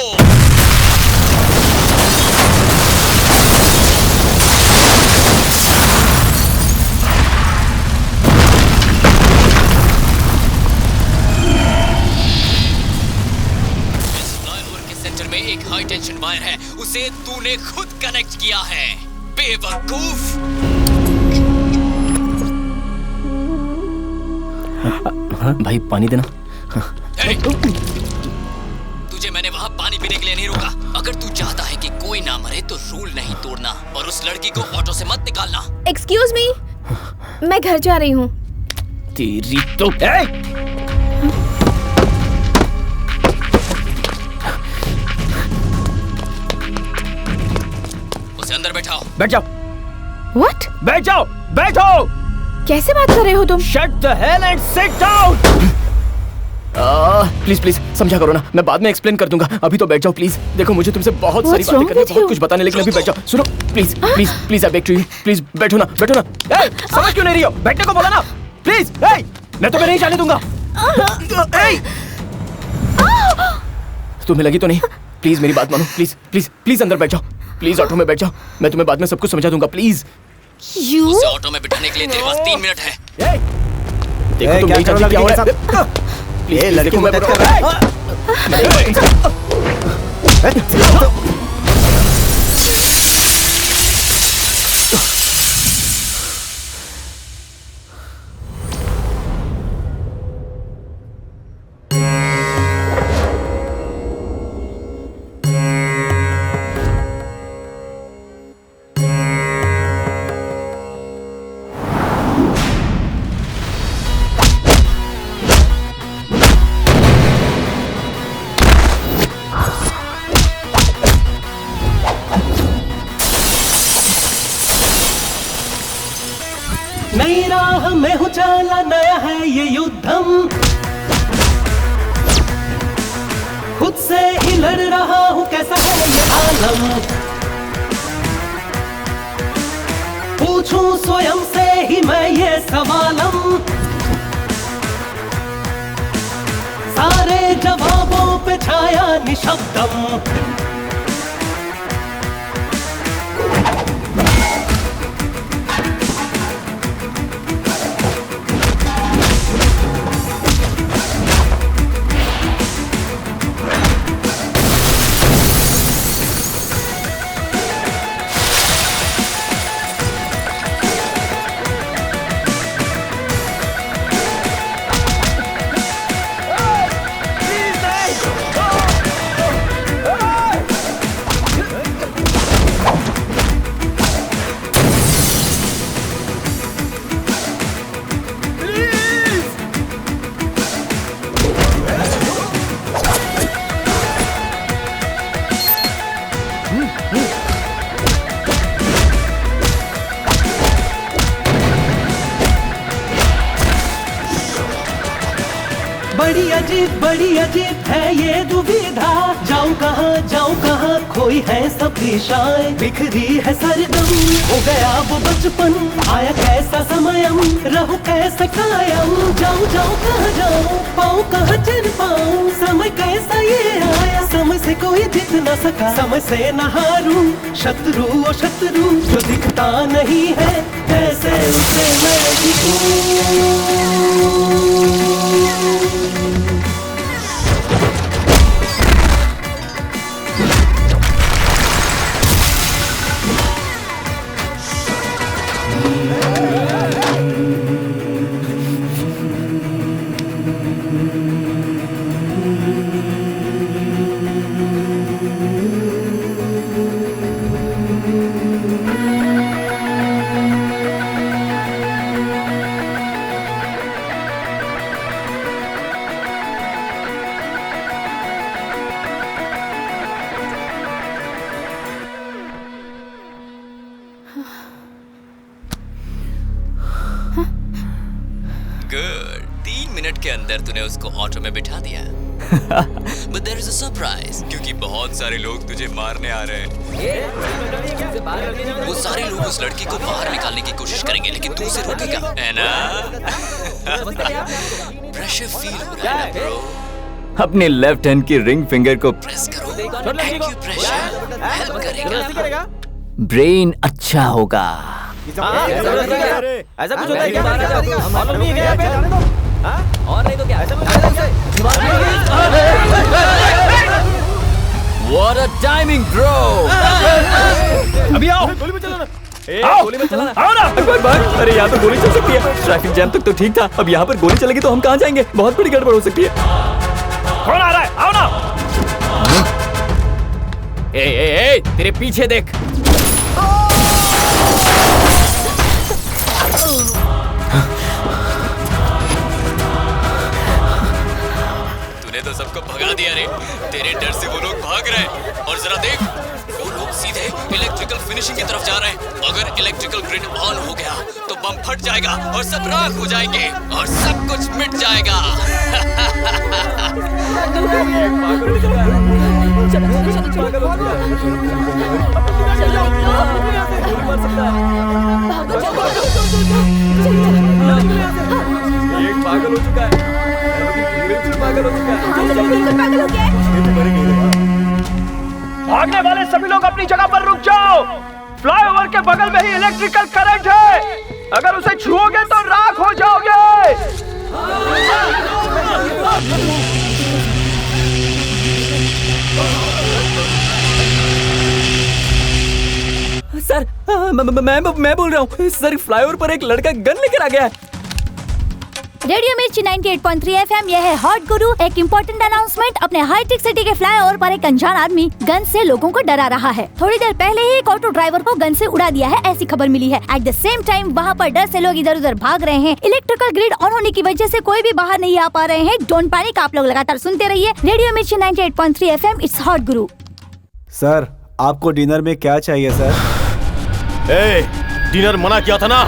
एक हाई टेंशन वायर है, उसे तूने खुद कनेक्ट किया है, बेवकूफ। भाई पानी देना। तुझे मैंने वहाँ पानी पीने के लिए नहीं रोका। अगर तू चाहता है कि कोई ना मरे तो रूल नहीं तोड़ना और उस लड़की को ऑटो से मत निकालना। एक्सक्यूज मी, मैं घर जा रही हूँ। तेरी तो उसे अंदर बैठाओ। बैठ जाओ। What? बैठो। कैसे बात कर रहे हो तुम? Shut the hell and sit down. Please समझा करो ना, मैं बाद में एक्सप्लेन कर दूंगा। अभी तो बैठ जाओ प्लीज। देखो मुझे तुमसे बहुत सारी बातें करनी है, बहुत कुछ बताने, लेकिन अभी बैठ जाओ। सुनो please I beg to you, please बैठो ना। समझ क्यों नहीं रही हो? बैठने को बोला ना, प्लीज। मैं तुम्हें नहीं जाने दूंगा। तुम्हें लगी तो नहीं? प्लीज मेरी बात मानो। प्लीज अंदर बैठ जाओ। प्लीज ऑटो में बैठ जाओ, मैं तुम्हें बाद में सब कुछ समझा दूंगा। प्लीज। उसे ऑटो में बिठाने के लिए तेरे पास 3 मिनट है। देखो तुम नहीं जानती क्या हो रहा है। प्लीज लड़की को मत करो। नई राह में हूँ चला, नया है ये युद्धम, खुद से ही लड़ रहा हूँ, कैसा है ये आलम। पूछूं स्वयं से ही मैं ये सवालम, सारे जवाबों पे छाया निशब्दम। अजीब बड़ी अजीब है ये दुविधा, जाऊं कहाँ खोई है सब दिशाएं, बिखरी है सरगम, हो गया वो बचपन, आया कैसा समय, रहूं कैसे कायम, जाऊं कहाँ जाऊं, पाऊं कहाँ चल पाऊं, समय कैसा ये आया, समय से कोई जीत न सका, समय से न हारूं, शत्रु ओ शत्रु जो दिखता नहीं है, कैसे उसे मैं दिखूं। गुड, 3 मिनट के अंदर तूने उसको ऑटो में बिठा दिया। But there is a surprise, क्योंकि बहुत सारे लोग तुझे मारने आ रहे हैं। वो सारे लोग उस लड़की को बाहर निकालने की कोशिश करेंगे, लेकिन तू उसे रोकेगा, है ना? प्रेशर फील हो रहा है ब्रो। अपने लेफ्ट हैंड की रिंग फिंगर को प्रेस करो, एक्यूप्रेशर हेल्प करेगा, ब्रेन अच्छा होगा। ऐसा कुछ होता है क्या? मालूम नहीं है क्या? और नहीं तो क्या? What a timing, bro! अभी आओ। गोली में चलाना। गोली में चलाना। आओ ना। अरे यहाँ तो गोली चल सकती है। ट्रैफिक जैम तक तो ठीक था, अब यहाँ पर गोली चलेगी तो हम कहाँ जाएंगे? बहुत बड़ी गड़बड़ हो सकती है। कौन आ रहा है? आओ ना। ए, तेरे पीछे देख। तूने तो सबको भगा दिया रे। तेरे डर से वो लोग भाग रहे हैं। और जरा देख, वो लोग सीधे इलेक्ट्रिकल फिनिशिंग की तरफ जा रहे हैं। अगर इलेक्ट्रिकल ग्रिड ऑन हो गया तो बम फट जाएगा और सब राख हो जाएंगे और सब कुछ मिट जाएगा। एक पागल हो चुका है। पागल हो चुका है। भागने वाले सभी लोग अपनी जगह पर रुक जाओ। फ्लाईओवर के बगल में ही इलेक्ट्रिकल करंट है, अगर उसे छुओगे तो राख हो जाओगे। सर, मैं बोल रहा हूँ सर, फ्लाईओवर पर एक लड़का गन लेकर आ गया है। रेडियो मिर्ची 98.3 FM, यह है हॉट गुरु। एक इम्पोर्टेंट अनाउंसमेंट, अपने हाईटेक सिटी के फ्लाईओवर पर एक अनजान आदमी गन से लोगों को डरा रहा है। थोड़ी देर पहले ही एक ऑटो ड्राइवर को गन से उड़ा दिया है, ऐसी खबर मिली है। एट द सेम टाइम वहाँ पर डर से लोग इधर उधर भाग रहे हैं। इलेक्ट्रिकल ग्रिड ऑन होने की वजह से कोई भी बाहर नहीं आ पा रहे हैं। डोंट पैनिक, आप लोग लगातार सुनते रहिए रेडियो मिर्ची 98.3 FM, it's hot Guru. Sir, आपको डिनर में क्या चाहिए सर? डिनर मना किया था ना।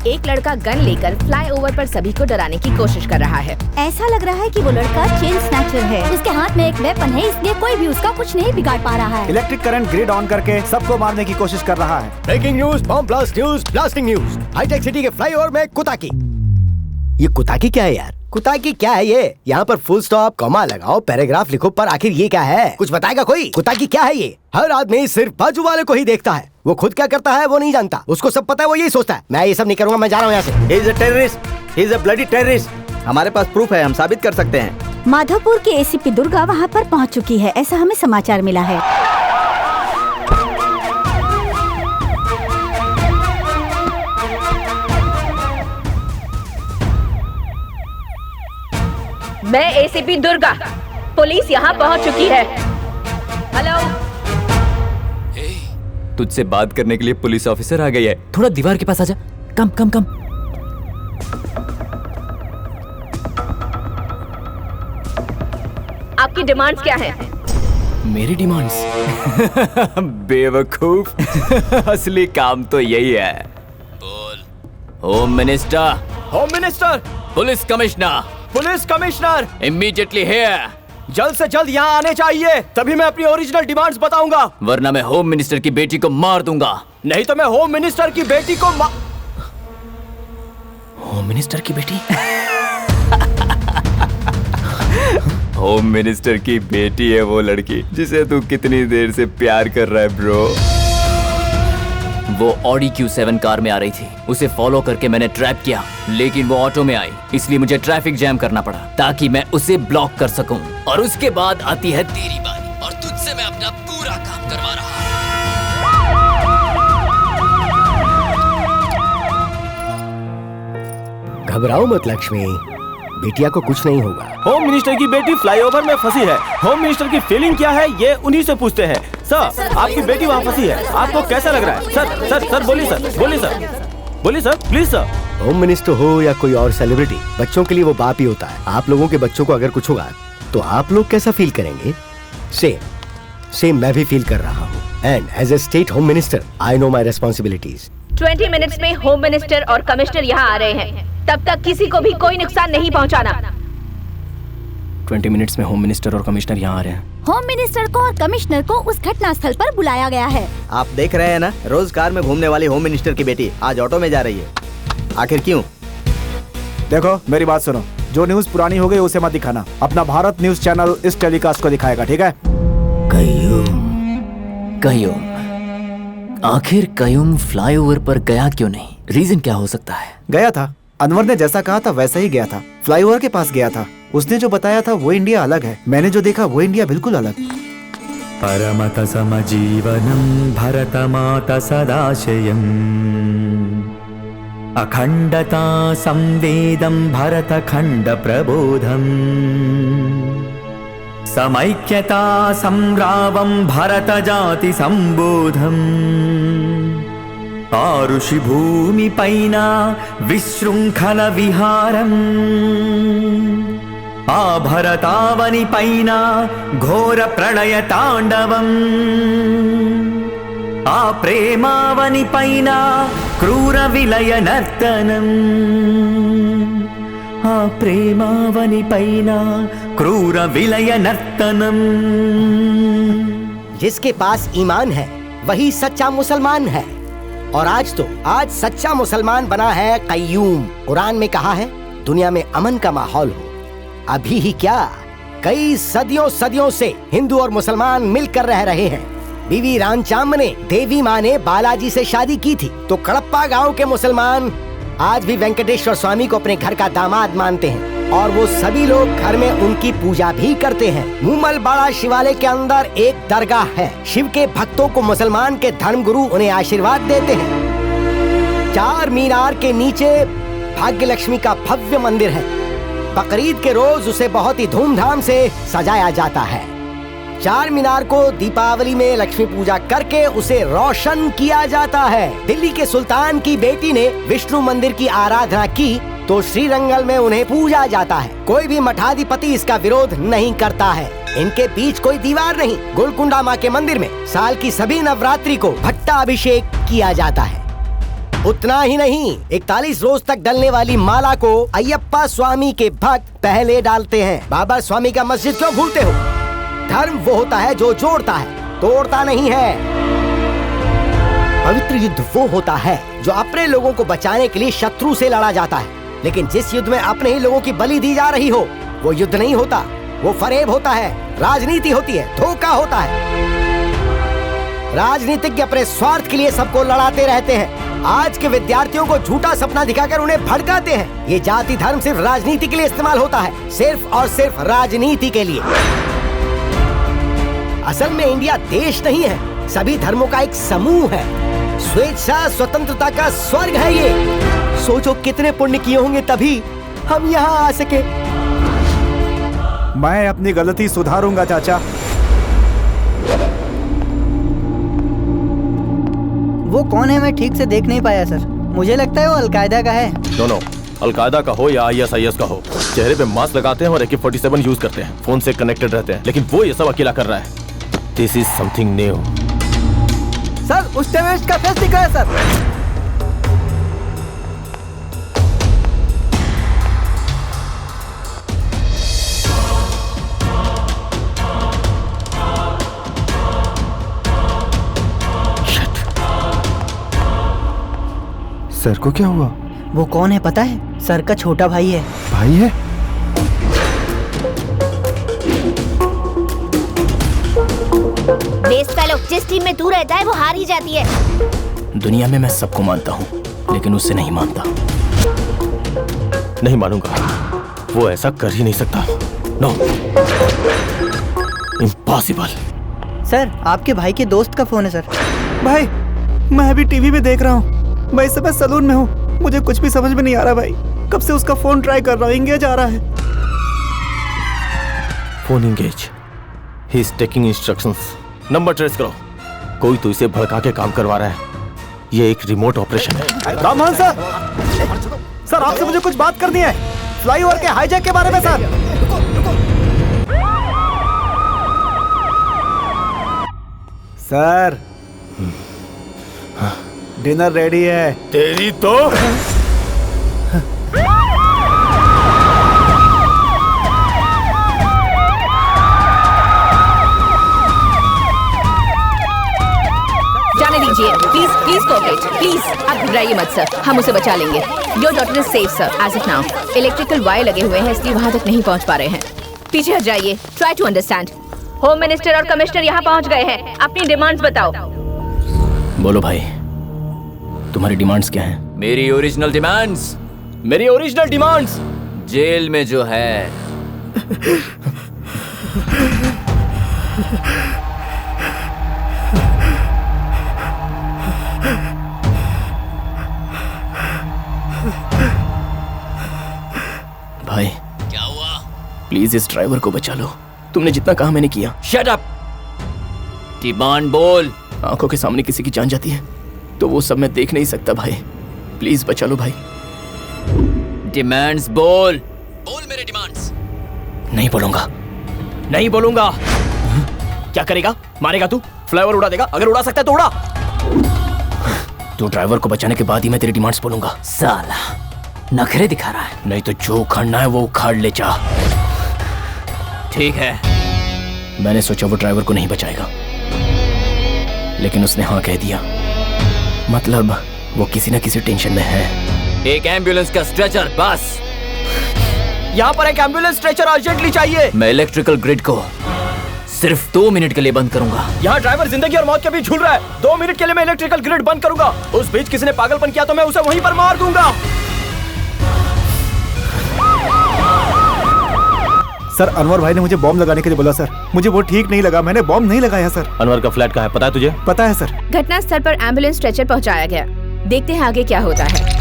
एक लड़का गन लेकर फ्लाईओवर पर सभी को डराने की कोशिश कर रहा है। ऐसा लग रहा है कि वो लड़का चेन स्नैचर है। उसके हाथ में एक वेपन है, इसलिए कोई भी उसका कुछ नहीं बिगाड़ पा रहा है। इलेक्ट्रिक करंट ग्रिड ऑन करके सबको मारने की कोशिश कर रहा है। Breaking news, bomb blast news, blasting news. Hitech city के फ्लाईओवर में कुताकी। ये कुताकी क्या है यार? कुताकी क्या है ये? यहाँ पर फुल स्टॉप, कॉमा लगाओ, पैराग्राफ लिखो, पर आखिर ये क्या है? कुछ बताएगा कोई? कुताकी क्या है ये? हर आदमी सिर्फ बाजू वाले को ही देखता है, वो खुद क्या करता है वो नहीं जानता। उसको सब पता है, वो यही सोचता है मैं ये सब नहीं करूंगा, मैं जा रहा हूँ यहाँ से। He is a terrorist. He is a bloody terrorist. हमारे पास प्रूफ है, हम साबित कर सकते हैं। माधोपुर की एसीपी दुर्गा वहाँ पर पहुँच चुकी है, ऐसा हमें समाचार मिला है। मैं एसीपी दुर्गा, पुलिस यहाँ पहुँच चुकी है। हेलो, तुझसे बात करने के लिए पुलिस ऑफिसर आ गई है। थोड़ा दीवार के पास आजा। कम। आपकी डिमांड्स क्या हैं? मेरी डिमांड्स? बेवकूफ, असली काम तो यही है। बोल। Home minister. Home minister, police commissioner, police commissioner immediately here. जल्द से जल्द यहाँ आने चाहिए, तभी मैं अपनी ओरिजिनल डिमांड्स बताऊंगा। वरना मैं होम मिनिस्टर की बेटी को मार दूंगा। नहीं तो मैं होम मिनिस्टर की बेटी को होम मिनिस्टर की बेटी? होम मिनिस्टर की बेटी है वो लड़की जिसे तू कितनी देर से प्यार कर रहा है ब्रो। वो ऑडी Q7 कार में आ रही थी, उसे फॉलो करके मैंने ट्रैप किया, लेकिन वो ऑटो में आई, इसलिए मुझे ट्रैफिक जैम करना पड़ा ताकि मैं उसे ब्लॉक कर सकूं। और उसके बाद आती है तेरी बारी, और तुझसे मैं अपना पूरा काम करवा रहा हूं। घबराओ मत लक्ष्मी, बिटिया को कुछ नहीं होगा। होम मिनिस्टर की बेटी फ्लाईओवर में फंसी है। होम मिनिस्टर की फीलिंग क्या है ये उन्हीं से पूछते हैं। सर, आपकी बेटी वहाँ फंसी है, आपको कैसा लग रहा है? सर सर सर बोलिए सर, बोलिए सर, बोलिए sir, please sir. Home minister हो या कोई और सेलिब्रिटी, बच्चों के लिए वो बाप ही होता है। आप लोगों के बच्चों को अगर कुछ होगा तो आप लोग कैसा फील करेंगे? सेम मैं भी फील कर रहा हूँ। And as a state home minister I know my responsibilities. 20 minutes में होम मिनिस्टर और कमिश्नर यहाँ आ रहे हैं, तब तक किसी को भी कोई नुकसान नहीं पहुँचाना। 20 मिनट्स में होम मिनिस्टर और कमिश्नर यहाँ आ रहे हैं। होम मिनिस्टर को और कमिश्नर को उस घटना स्थल पर बुलाया गया है। आप देख रहे हैं ना, रोज कार में घूमने वाली होम मिनिस्टर की बेटी आज ऑटो में जा रही है। आखिर क्यों? देखो मेरी बात सुनो, जो न्यूज पुरानी हो गई उसे मत दिखाना। अपना भारत न्यूज चैनल इस टेलीकास्ट को दिखाएगा, ठीक है? कयूम, आखिर कयूम फ्लाईओवर पर गया क्यों नहीं? रीजन क्या हो सकता है? गया था, अनवर ने जैसा कहा था वैसा ही गया था। फ्लाईओवर के पास गया था, उसने जो बताया था वो इंडिया अलग है, मैंने जो देखा वो इंडिया बिल्कुल अलग। परमत समजीवनम भरतमात सदाशयम् अखंडता संवेदं भरतखंड प्रबोधम् समैक्यता संग्रावं भरत जाति संबोधम् आरुषि भूमि पैना विशृंखल विहारम् आ भरतावनि पैना घोर प्रणय तांडवम् आ प्रेमावनि पैना क्रूर विलय नर्तनम् आ प्रेमावनि पैना क्रूर विलय नर्तनम्। जिसके पास ईमान है वही सच्चा मुसलमान है, और आज सच्चा मुसलमान बना है कय्यूम। कुरान में कहा है दुनिया में अमन का माहौल हो। अभी ही क्या, कई सदियों से हिंदू और मुसलमान मिलकर रह रहे हैं। बीवी रामचाम ने देवी माँ ने बालाजी से शादी की थी, तो कड़प्पा गांव के मुसलमान आज भी वेंकटेश्वर स्वामी को अपने घर का दामाद मानते हैं, और वो सभी लोग घर में उनकी पूजा भी करते हैं। मूमल बाड़ा शिवालय के अंदर एक दरगाह है। शिव के भक्तों को मुसलमान के धर्मगुरु उन्हें आशीर्वाद देते हैं। 4 मीनार के नीचे भाग्य लक्ष्मी का भव्य मंदिर है। बकरीद के रोज उसे बहुत ही धूमधाम से सजाया जाता है। 4 मीनार को दीपावली में लक्ष्मी पूजा करके उसे रोशन किया जाता है। दिल्ली के सुल्तान की बेटी ने विष्णु मंदिर की आराधना की तो श्रीरंगल में उन्हें पूजा जाता है। कोई भी मठाधिपति इसका विरोध नहीं करता है। इनके बीच कोई दीवार नहीं। गोलकुंडा माँ के मंदिर में साल की सभी नवरात्रि को भट्टा अभिषेक किया जाता है। उतना ही नहीं, 41 रोज तक डलने वाली माला को अयप्पा स्वामी के भक्त पहले डालते हैं। बाबा स्वामी का मस्जिद क्यों भूलते हो? धर्म वो होता है जो जोड़ता है, तोड़ता नहीं है। पवित्र युद्ध वो होता है जो अपने लोगों को बचाने के लिए शत्रु से लड़ा जाता है। लेकिन जिस युद्ध में अपने ही लोगों की बलि दी जा रही हो वो युद्ध नहीं होता, वो फरेब होता है, राजनीति होती है, धोखा होता है। राजनीतिज्ञ अपने स्वार्थ के लिए सबको लड़ाते रहते हैं। आज के विद्यार्थियों को झूठा सपना दिखाकर उन्हें भड़काते हैं। ये जाति धर्म सिर्फ राजनीति के लिए इस्तेमाल होता है, सिर्फ और सिर्फ राजनीति के लिए। असल में इंडिया देश नहीं है, सभी धर्मों का एक समूह है। स्वेच्छा स्वतंत्रता का स्वर्ग है ये। सोचो कितने पुण्य किए होंगे तभी हम यहाँ आ सके। मैं अपनी गलती सुधारूंगा चाचा। वो कौन है मैं ठीक से देख नहीं पाया सर। मुझे लगता है वो अलकायदा का है। दोनों, अलकायदा का हो या ISIS का हो, चेहरे पे मास्क लगाते हैं और AK-47 यूज करते हैं, फोन से कनेक्टेड रहते हैं, लेकिन वो ये सब अकेला कर रहा है। This is something new. Sir उस टेररिस्ट का फेस दिख रहा है सर। सर को क्या हुआ? वो कौन है पता है? सर का छोटा भाई है। भाई है? बेस्ट फेलो, जिस टीम में तू रहता है वो हार ही जाती है। दुनिया में मैं सबको मानता हूँ, लेकिन उससे नहीं मानता। नहीं मानूंगा, वो ऐसा कर ही नहीं सकता। No, impossible. सर, आपके भाई के दोस्त का फोन है सर। भाई, मैं अभी टीवी में देख रहा हूँ। मैं इस समय सलून में हूँ। मुझे कुछ भी समझ में नहीं आ रहा भाई। कब से उसका फोन ट्राई कर रहा हूँ, एंगेज आ रहा है। Phone engage. He is taking instructions. Number trace करो। कोई तो इसे भड़का के काम करवा रहा है। ये एक रिमोट ऑपरेशन है। राममोहन सर, सर आपसे मुझे कुछ बात करनी है, फ्लाईओवर के हाईजैक के बारे में सर। सर, डिनर रेडी है। तेरी तो जाने दीजिए, प्लीज प्लीज कोऑपरेट, प्लीज। आप घबराइए मत सर, हम उसे बचा लेंगे। Your daughter is safe sir as of now. Electrical wire लगे हुए हैं, इसलिए वहां तक नहीं पहुंच पा रहे हैं। पीछे हट जाइए, try to understand. Home minister और कमिश्नर यहाँ पहुंच गए हैं। अपनी डिमांड्स बताओ। बोलो भाई, तुम्हारी डिमांड्स क्या हैं? मेरी ओरिजिनल डिमांड्स। मेरी ओरिजिनल डिमांड्स जेल में जो है। भाई, क्या हुआ? प्लीज इस ड्राइवर को बचा लो। तुमने जितना कहा मैंने किया। Shut up. डिमांड बोल। आंखों के सामने किसी की जान जाती है तो वो सब मैं देख नहीं सकता भाई। प्लीज बचा लो भाई। डिमांड्स बोल। बोल मेरे डिमांड्स। नहीं बोलूंगा, नहीं बोलूंगा। क्या करेगा? मारेगा तू? फ्लाईओवर उड़ा देगा? अगर उड़ा सकता है तो उड़ा। तो ड्राइवर को बचाने के बाद ही मैं तेरी डिमांड्स बोलूंगा। साला नखरे दिखा रहा है। नहीं तो जो उखाड़ना है वो उखाड़ ले जा। ठीक है। मैंने सोचा वो ड्राइवर को नहीं बचाएगा, लेकिन उसने हाँ कह दिया। मतलब वो किसी न किसी टेंशन में है। एक एम्बुलेंस का स्ट्रेचर बस। यहाँ पर एक एम्बुलेंस स्ट्रेचर अर्जेंटली चाहिए। मैं इलेक्ट्रिकल ग्रिड को सिर्फ 2 मिनट के लिए बंद करूंगा। यहाँ ड्राइवर जिंदगी और मौत के बीच झूल रहा है। 2 मिनट के लिए मैं इलेक्ट्रिकल ग्रिड बंद करूंगा। उस बीच किसी ने पागलपन किया तो मैं उसे वहीं पर मार दूंगा। सर, अनवर भाई ने मुझे बॉम्ब लगाने के लिए बोला सर। मुझे वो ठीक नहीं लगा, मैंने बॉम्ब नहीं लगाया सर। अनवर का फ्लैट कहाँ है, पता है तुझे? पता है सर। घटना स्थल पर एम्बुलेंस स्ट्रेचर पहुंचाया गया। देखते हैं आगे क्या होता है।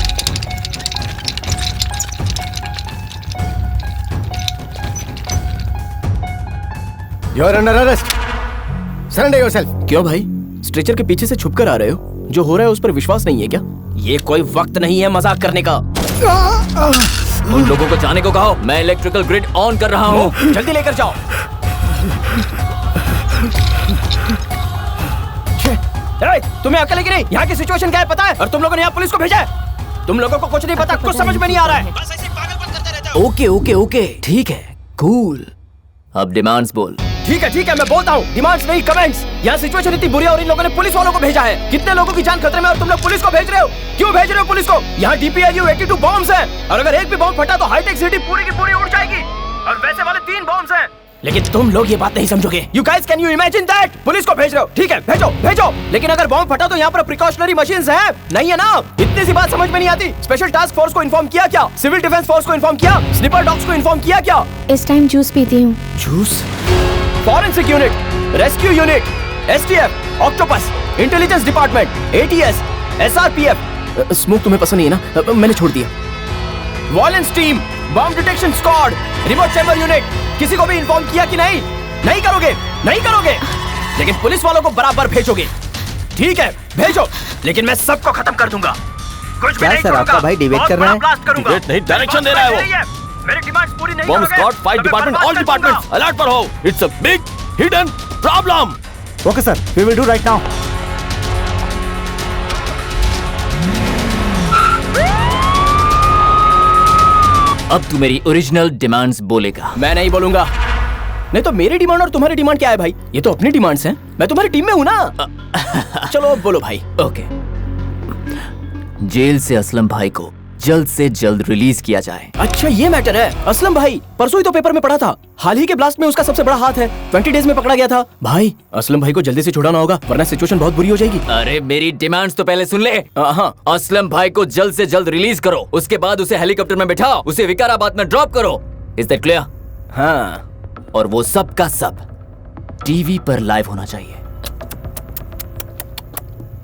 You are under arrest. Surrender yourself. क्यों भाई? स्ट्रेचर के पीछे से छुपकर आ रहे हो? जो हो रहा है उस पर विश्वास नहीं है क्या? ये कोई वक्त नहीं है मजाक करने का। उन लोगों को जाने को कहो। मैं इलेक्ट्रिकल ग्रिड ऑन कर रहा हूँ। जल्दी लेकर जाओ। तुम्हें अकल है कि नहीं? यहाँ की सिचुएशन क्या है पता है? और तुम लोगों ने यहाँ पुलिस को भेजा है। तुम लोगों को कुछ नहीं पता, कुछ समझ में नहीं आ रहा है। ओके ओके ओके, ठीक है, कूल। अब डिमांड्स बोल। ठीक है, मैं बोलता हूँ। डिमांड्स नहीं, कमेंट्स। यहाँ सिचुएशन इतनी बुरी है और इन लोगों ने पुलिस वालों को भेजा है। कितने लोगों की जान खतरे में और तुम लोग पुलिस को भेज रहे हो? क्यों भेज रहे हो पुलिस को? यहाँ DPRU 82 बॉम्ब्स हैं और अगर एक भी बॉम्ब फटा तो हाईटेक सिटी पूरी की पूरी उड़ जाएगी। और वैसे वाले 3 बॉम्ब्स हैं। लेकिन तुम लोग ये बात नहीं समझोगे। You guys, can you imagine that? Police को भेज रहे हो, ठीक है, भेजो। लेकिन अगर बॉम्ब फटा तो यहाँ पर प्रिकॉशनरी मशीन्स हैं, नहीं है ना? इतनी सी बात समझ में नहीं आती। स्पेशल टास्क फोर्स को इन्फॉर्म किया क्या? सिविल डिफेंस फोर्स को इन्फॉर्म किया? स्निपर डॉग्स को इन्फॉर्म किया क्या? इस टाइम जूस पीती हूँ। Juice? Forensic unit, rescue unit, STF, octopus, intelligence department, ATS, SRPF। Smoke तुम्हें पसंद नहीं है ना? मैंने छोड़ दिया। Violence team, bomb detection squad, remote chamber unit, किसी को भी इन्फॉर्म किया कि नहीं? नहीं करोगे। लेकिन पुलिस वालों को बराबर भेजोगे। ठीक है, भेजो, लेकिन मैं सबको खत्म कर दूंगा। कुछ भी नहीं छोड़ूंगा। आपका भाई डिबेट कर रहा है? डिबेट नहीं, डायरेक्शन दे रहा है वो। मेरी डिमांड्स पूरी नहीं बॉम्ब करोगे, squad, fight department, all departments alert पर हो। It's a big hidden problem. Okay sir, we will do right now. अब तू मेरी ओरिजिनल डिमांड्स बोलेगा। मैं नहीं बोलूंगा। नहीं तो मेरी डिमांड और तुम्हारी डिमांड क्या है भाई? ये तो अपनी डिमांड्स हैं। मैं तुम्हारी टीम में हूं ना। चलो अब बोलो भाई। ओके, जेल से असलम भाई को जल्द से जल्द रिलीज किया जाए। अच्छा ये मैटर है। असलम भाई परसों ही तो पेपर में पढ़ा था, हाल ही के ब्लास्ट में उसका सबसे बड़ा हाथ है। 20 डेज में पकड़ा गया था। भाई असलम भाई को जल्दी से छुड़ाना होगा वरना सिचुएशन बहुत बुरी हो जाएगी। अरे मेरी डिमांड्स तो पहले सुन ले। हाँ। असलम भाई को जल्द से जल्द रिलीज करो, उसके बाद उसे हेलीकॉप्टर में बिठाओ, उसे विकाराबाद में ड्रॉप करो। Is that clear? हाँ। और वो सब का सब टीवी पर लाइव होना चाहिए।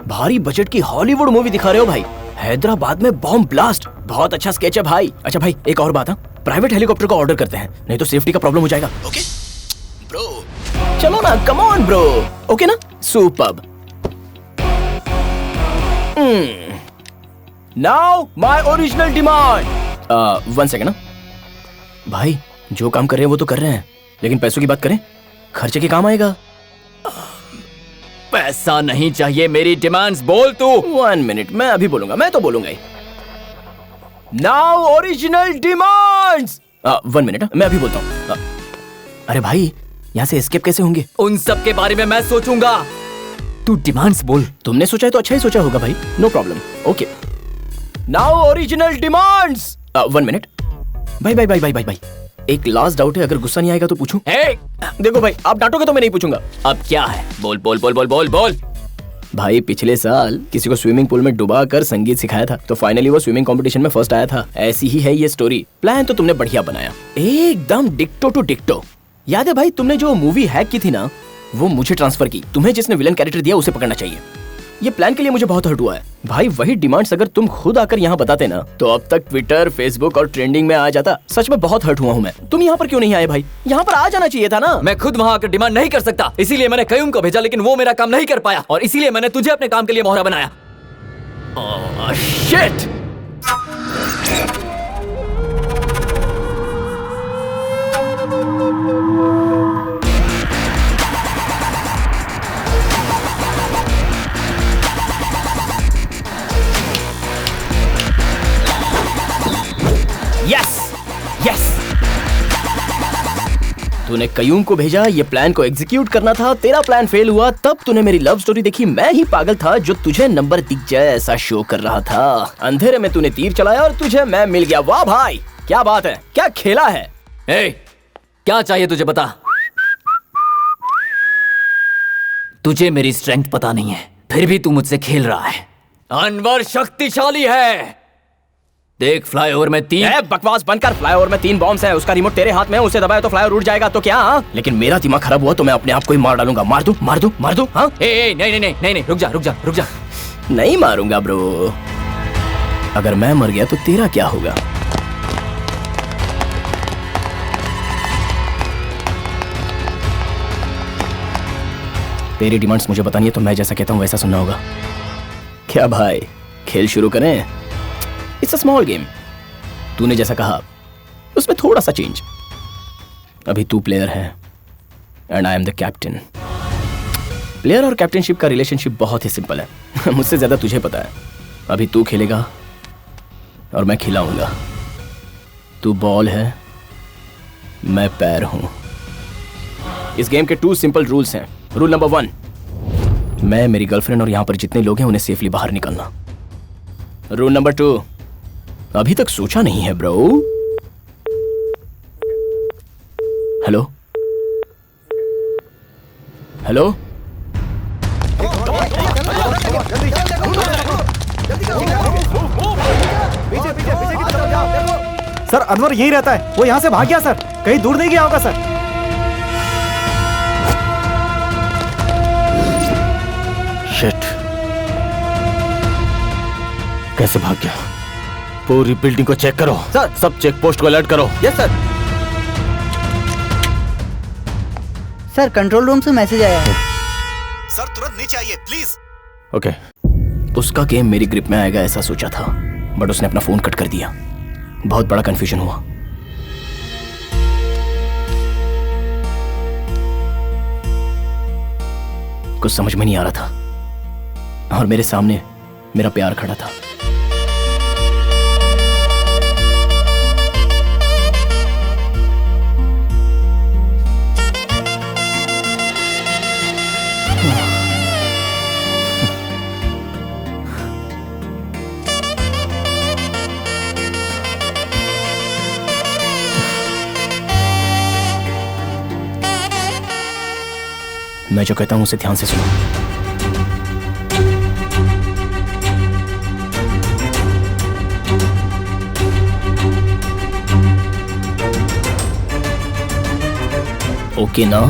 भारी बजट की हॉलीवुड मूवी दिखा रहे हो भाई। हैदराबाद में बॉम्ब ब्लास्ट, बहुत अच्छा स्केच है भाई। अच्छा भाई एक और बात, प्राइवेट हेलीकॉप्टर का ऑर्डर करते हैं, नहीं तो सेफ्टी का प्रॉब्लम हो जाएगा। ओके ब्रो, चलो ना, कम ऑन ब्रो। ओके ना, superb. Now my original demand. 1 second ना भाई, जो काम कर रहे हैं वो तो कर रहे हैं, लेकिन पैसों की बात करें, खर्चे के काम आएगा। पैसा नहीं चाहिए, मेरी डिमांड्स बोल तू। 1 मिनट, मैं अभी बोलूंगा, मैं तो बोलूंगा ही। Now original demands. 1 मिनट, मैं अभी बोलता हूँ। अरे भाई यहाँ से एस्केप कैसे होंगे? उन सब के बारे में मैं सोचूंगा, तू डिमांड्स बोल। तुमने सोचा है तो अच्छा ही सोचा होगा भाई, no problem. Okay now original demands. 1 minute भाई भाई भाई भाई भाई भाई, एक लास्ट डाउट है, अगर गुस्सा नहीं आएगा तो पूछूं? देखो भाई, आप डांटोगे तो मैं नहीं पूछूंगा। अब क्या है? बोल बोल बोल बोल बोल बोल। भाई पिछले साल किसी को स्विमिंग पूल में डुबा कर संगीत सिखाया था, तो फाइनली वो स्विमिंग कंपटीशन में फर्स्ट आया था। ऐसी ही है ये स्टोरी। प्लान तो तुमने बढ़िया बनाया, एकदम डिक्टो टू डिक्टो। याद है भाई, तुमने जो मूवी हैक की थी ना, वो मुझे ट्रांसफर की। तुम्हें जिसने विलन कैरेक्टर दिया उसे पकड़ना चाहिए। ये प्लान के लिए मुझे बहुत हर्ट हुआ है भाई। वही डिमांड्स अगर तुम खुद आकर यहाँ बताते ना, तो अब तक ट्विटर, फेसबुक और ट्रेंडिंग में आ जाता। सच में बहुत हर्ट हुआ हूँ मैं। तुम यहाँ पर क्यों नहीं आए भाई? यहाँ पर आ जाना चाहिए था ना। मैं खुद वहाँ आकर डिमांड नहीं कर सकता, इसीलिए मैंने कयूम को भेजा, लेकिन वो मेरा काम नहीं कर पाया, और इसीलिए मैंने तुझे अपने काम के लिए मोहरा बनाया। Oh shit! तूने कयूम को भेजा, ये प्लान को एग्जीक्यूट करना था। तेरा प्लान फेल हुआ, तब तूने मेरी लव स्टोरी देखी। मैं ही पागल था जो तुझे नंबर दिख जाए ऐसा शो कर रहा था। अंधेरे में तूने तीर चलाया और तुझे मैं मिल गया। वाह भाई क्या बात है, क्या खेला है। क्या चाहिए तुझे बता। तुझे मेरी स्ट्रेंथ पता नहीं है, फिर भी तू मुझसे खेल रहा है। अनवर शक्तिशाली है। देख फ्लाईओवर में 3 बकवास बनकर, फ्लाईओवर में 3 बॉम्ब्स हैं। उसका रिमोट तेरे हाथ में है, उसे दबाए तो फ्लाईओवर उड़ जाएगा तो क्या? लेकिन मेरा दिमाग खराब हुआ तो मैं अपने आप को ही मार डालूंगा। मार दूं मार दूं मार दूं? हाँ नहीं नहीं नहीं नहीं नहीं, रुक जा रुक जा रुक जा। नहीं मारूंगा ब्रो। अगर मैं मर गया तो तेरा क्या होगा? तेरी डिमांड्स मुझे बतानी है तो मैं जैसा कहता हूँ वैसा सुनना होगा। क्या भाई, खेल शुरू करें? It's a small game. तूने जैसा कहा उसमें थोड़ा सा चेंज। अभी तू प्लेयर है and I am the captain. Player और कैप्टनशिप का रिलेशनशिप बहुत ही सिंपल है। मुझसे ज्यादा तुझे पता है। अभी तू खेलेगा और मैं खिलाऊंगा। तू बॉल है, मैं पैर हूं। इस गेम के 2 सिंपल रूल्स हैं। रूल नंबर 1, मैं, मेरी गर्लफ्रेंड और यहां पर जितने लोग हैं उन्हें सेफली बाहर निकलना। रूल नंबर 2, अभी तक सोचा नहीं है bro. Hello hello, sir Anwar यही रहता है, वो यहाँ से भाग गया सर, कहीं दूर नहीं गया होगा सर। शिट, कैसे भाग गया? पूरी बिल्डिंग को चेक करो सर। सब चेक पोस्ट को अलर्ट करो। Yes sir. Sir control room से मैसेज आया है। सर तुरंत नीचे आइए प्लीज। ओके। उसका गेम मेरी ग्रिप में आएगा ऐसा सोचा था, बट उसने अपना फोन कट कर दिया। बहुत बड़ा कंफ्यूजन हुआ। कुछ समझ में नहीं आ रहा था और मेरे सामने मेरा प्यार खड़ा था। मैं जो कहता हूँ उसे ध्यान से सुनो। ओके ना?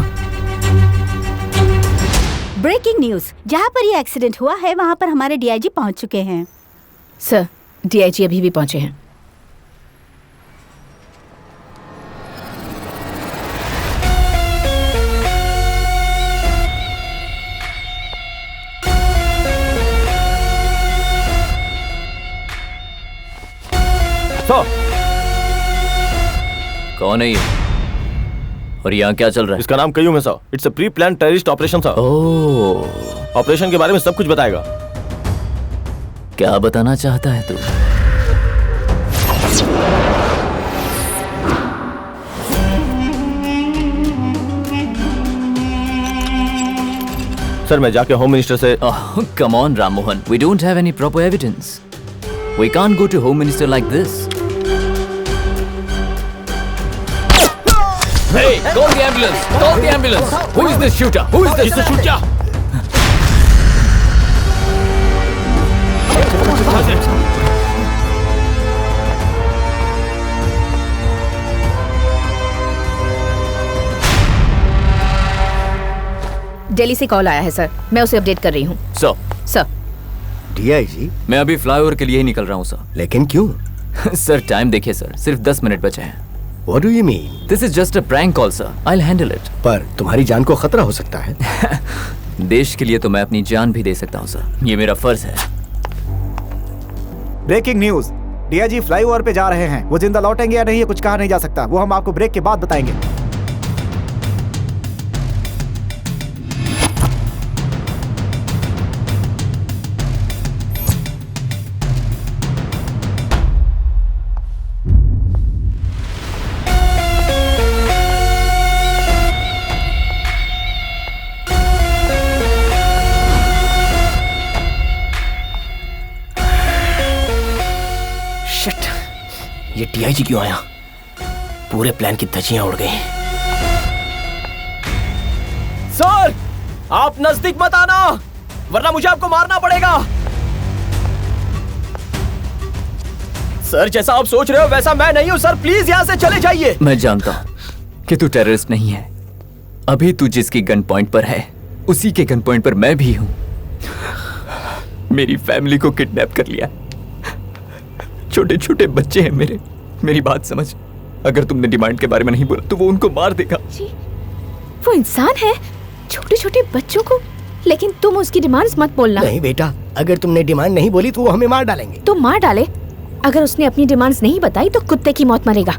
ब्रेकिंग न्यूज, जहाँ पर ये एक्सीडेंट हुआ है वहाँ पर हमारे डीआईजी पहुँच चुके हैं। सर, डीआईजी अभी भी पहुंचे हैं। कौन है ये और यहाँ क्या चल रहा है? इसका नाम कयूम है sir. It's a pre plan terrorist operation sir. Oh, operation के बारे में सब कुछ बताएगा। क्या बताना चाहता है तू? सर मैं जाके होम मिनिस्टर से come on Ram Mohan, we don't have any proper evidence. We can't go to home minister like this. Hey, call the ambulance! Call the ambulance! Who is this shooter? Who is this shooter? Delhi से call आया है sir, मैं उसे update कर रही हूँ। Sir DIG, मैं अभी फ्लाईओवर के लिए ही निकल रहा हूँ सर। लेकिन क्यों? सर टाइम देखिए सर, सिर्फ 10 मिनट बचे हैं। What do you mean? This is just a prank call, sir. I'll handle it. पर तुम्हारी जान को खतरा हो सकता है। देश के लिए तो मैं अपनी जान भी दे सकता हूँ सर, ये मेरा फर्ज है। ब्रेकिंग न्यूज, डीआईजी फ्लाईओवर पे जा रहे हैं। वो जिंदा लौटेंगे या नहीं ये कुछ कहा नहीं जा सकता। वो हम आपको ब्रेक के बाद बताएंगे। ये डीआईजी क्यों आया? पूरे प्लान की धज्जियां उड़ गई। सर, आप नजदीक मत आना, वरना मुझे आपको मारना पड़ेगा। सर, जैसा आप सोच रहे हो वैसा मैं नहीं हूं सर, प्लीज यहां से चले जाइए। मैं जानता हूं कि तू टेररिस्ट नहीं है। अभी तू जिसकी गन पॉइंट पर है उसी के गन पॉइंट पर मैं भी हूं। मेरी फैमिली को किडनैप कर लिया। छोटे छोटे बच्चे हैं मेरी बात समझ। अगर तुमने डिमांड के बारे में नहीं बोला तो वो उनको मार देगा। वो इंसान है, छोटे छोटे बच्चों को। लेकिन तुम उसकी डिमांड्स मत बोलना। नहीं बेटा, अगर तुमने डिमांड नहीं बोली तो वो हमें मार डालेंगे। तो मार डाले। अगर उसने अपनी डिमांड्स नहीं बताई तो कुत्ते की मौत मरेगा।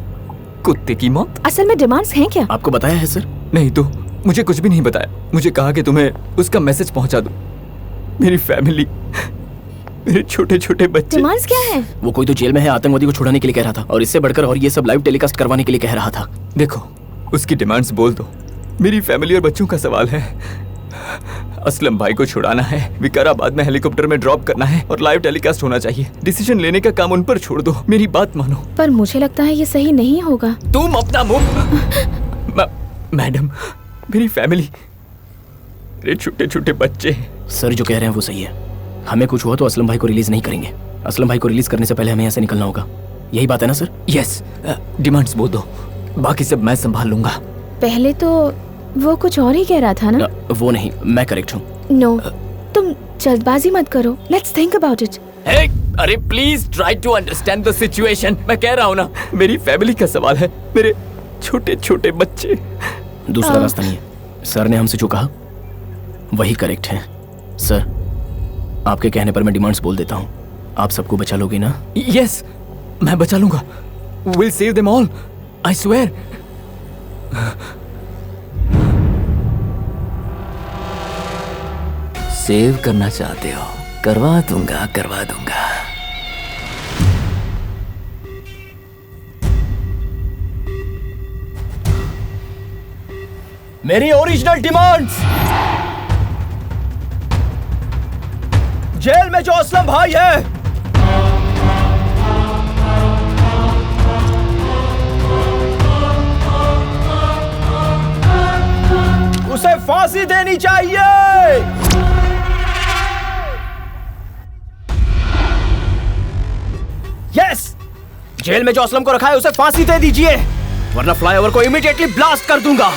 कुत्ते की मौत? असल में डिमांड्स हैं क्या? आपको बताया है सर? नहीं तो मुझे कुछ भी नहीं बताया। मुझे कहा कि तुम्हें उसका मैसेज पहुंचा दूं। मेरी फैमिली, मेरे छोटे छोटे बच्चे। डिमांड्स क्या है? वो कोई तो जेल में है, आतंकवादी को छुड़ाने के लिए कह रहा था, और इससे बढ़कर और ये सब लाइव टेलीकास्ट करवाने के लिए कह रहा था। देखो, उसकी डिमांड्स बोल दो। मेरी फैमिली और बच्चों का सवाल है। असलम भाई को छुड़ाना है, विकाराबाद में हेलीकॉप्टर में ड्रॉप करना है और लाइव टेलीकास्ट होना चाहिए। डिसीजन लेने का काम उन पर छोड़ दो, मेरी बात मानो। पर मुझे लगता है ये सही नहीं होगा। तुम अपना मुंह। मैडम, मेरी फैमिली, मेरे छोटे छोटे बच्चे। सर जो कह रहे हैं वो सही है। हमें कुछ हुआ तो असलम भाई को रिलीज नहीं करेंगे। असलम भाई को रिलीज करने से पहले हमें यहाँ से निकलना होगा। यही बात है ना सर? यस, डिमांड्स बोल दो, बाकी सब मैं संभाल लूंगा। पहले तो वो कुछ और ही कह रहा था ना? वो नहीं, मैं करेक्ट हूँ। नो, तुम जल्दबाजी मत करो। Let's think about it. अरे please try to understand the situation. मैं कह रहा हूँ ना, मेरी फैमिली का सवाल है, मेरे छोटे छोटे बच्चे। दूसरा रास्ता नहीं है। सर ने हमसे जो कहा वही करेक्ट है। सर, आपके कहने पर मैं डिमांड्स बोल देता हूँ। आप सबको बचा लोगे ना? यस, मैं बचा लूंगा। Will save them all, I swear. Save करना चाहते हो? करवा दूंगा, करवा दूंगा। मेरी ओरिजिनल डिमांड्स, जेल में जो असलम भाई है उसे फांसी देनी चाहिए। यस, जेल में जो असलम को रखा है उसे फांसी दे दीजिए, वरना फ्लाईओवर को इमीडिएटली ब्लास्ट कर दूंगा।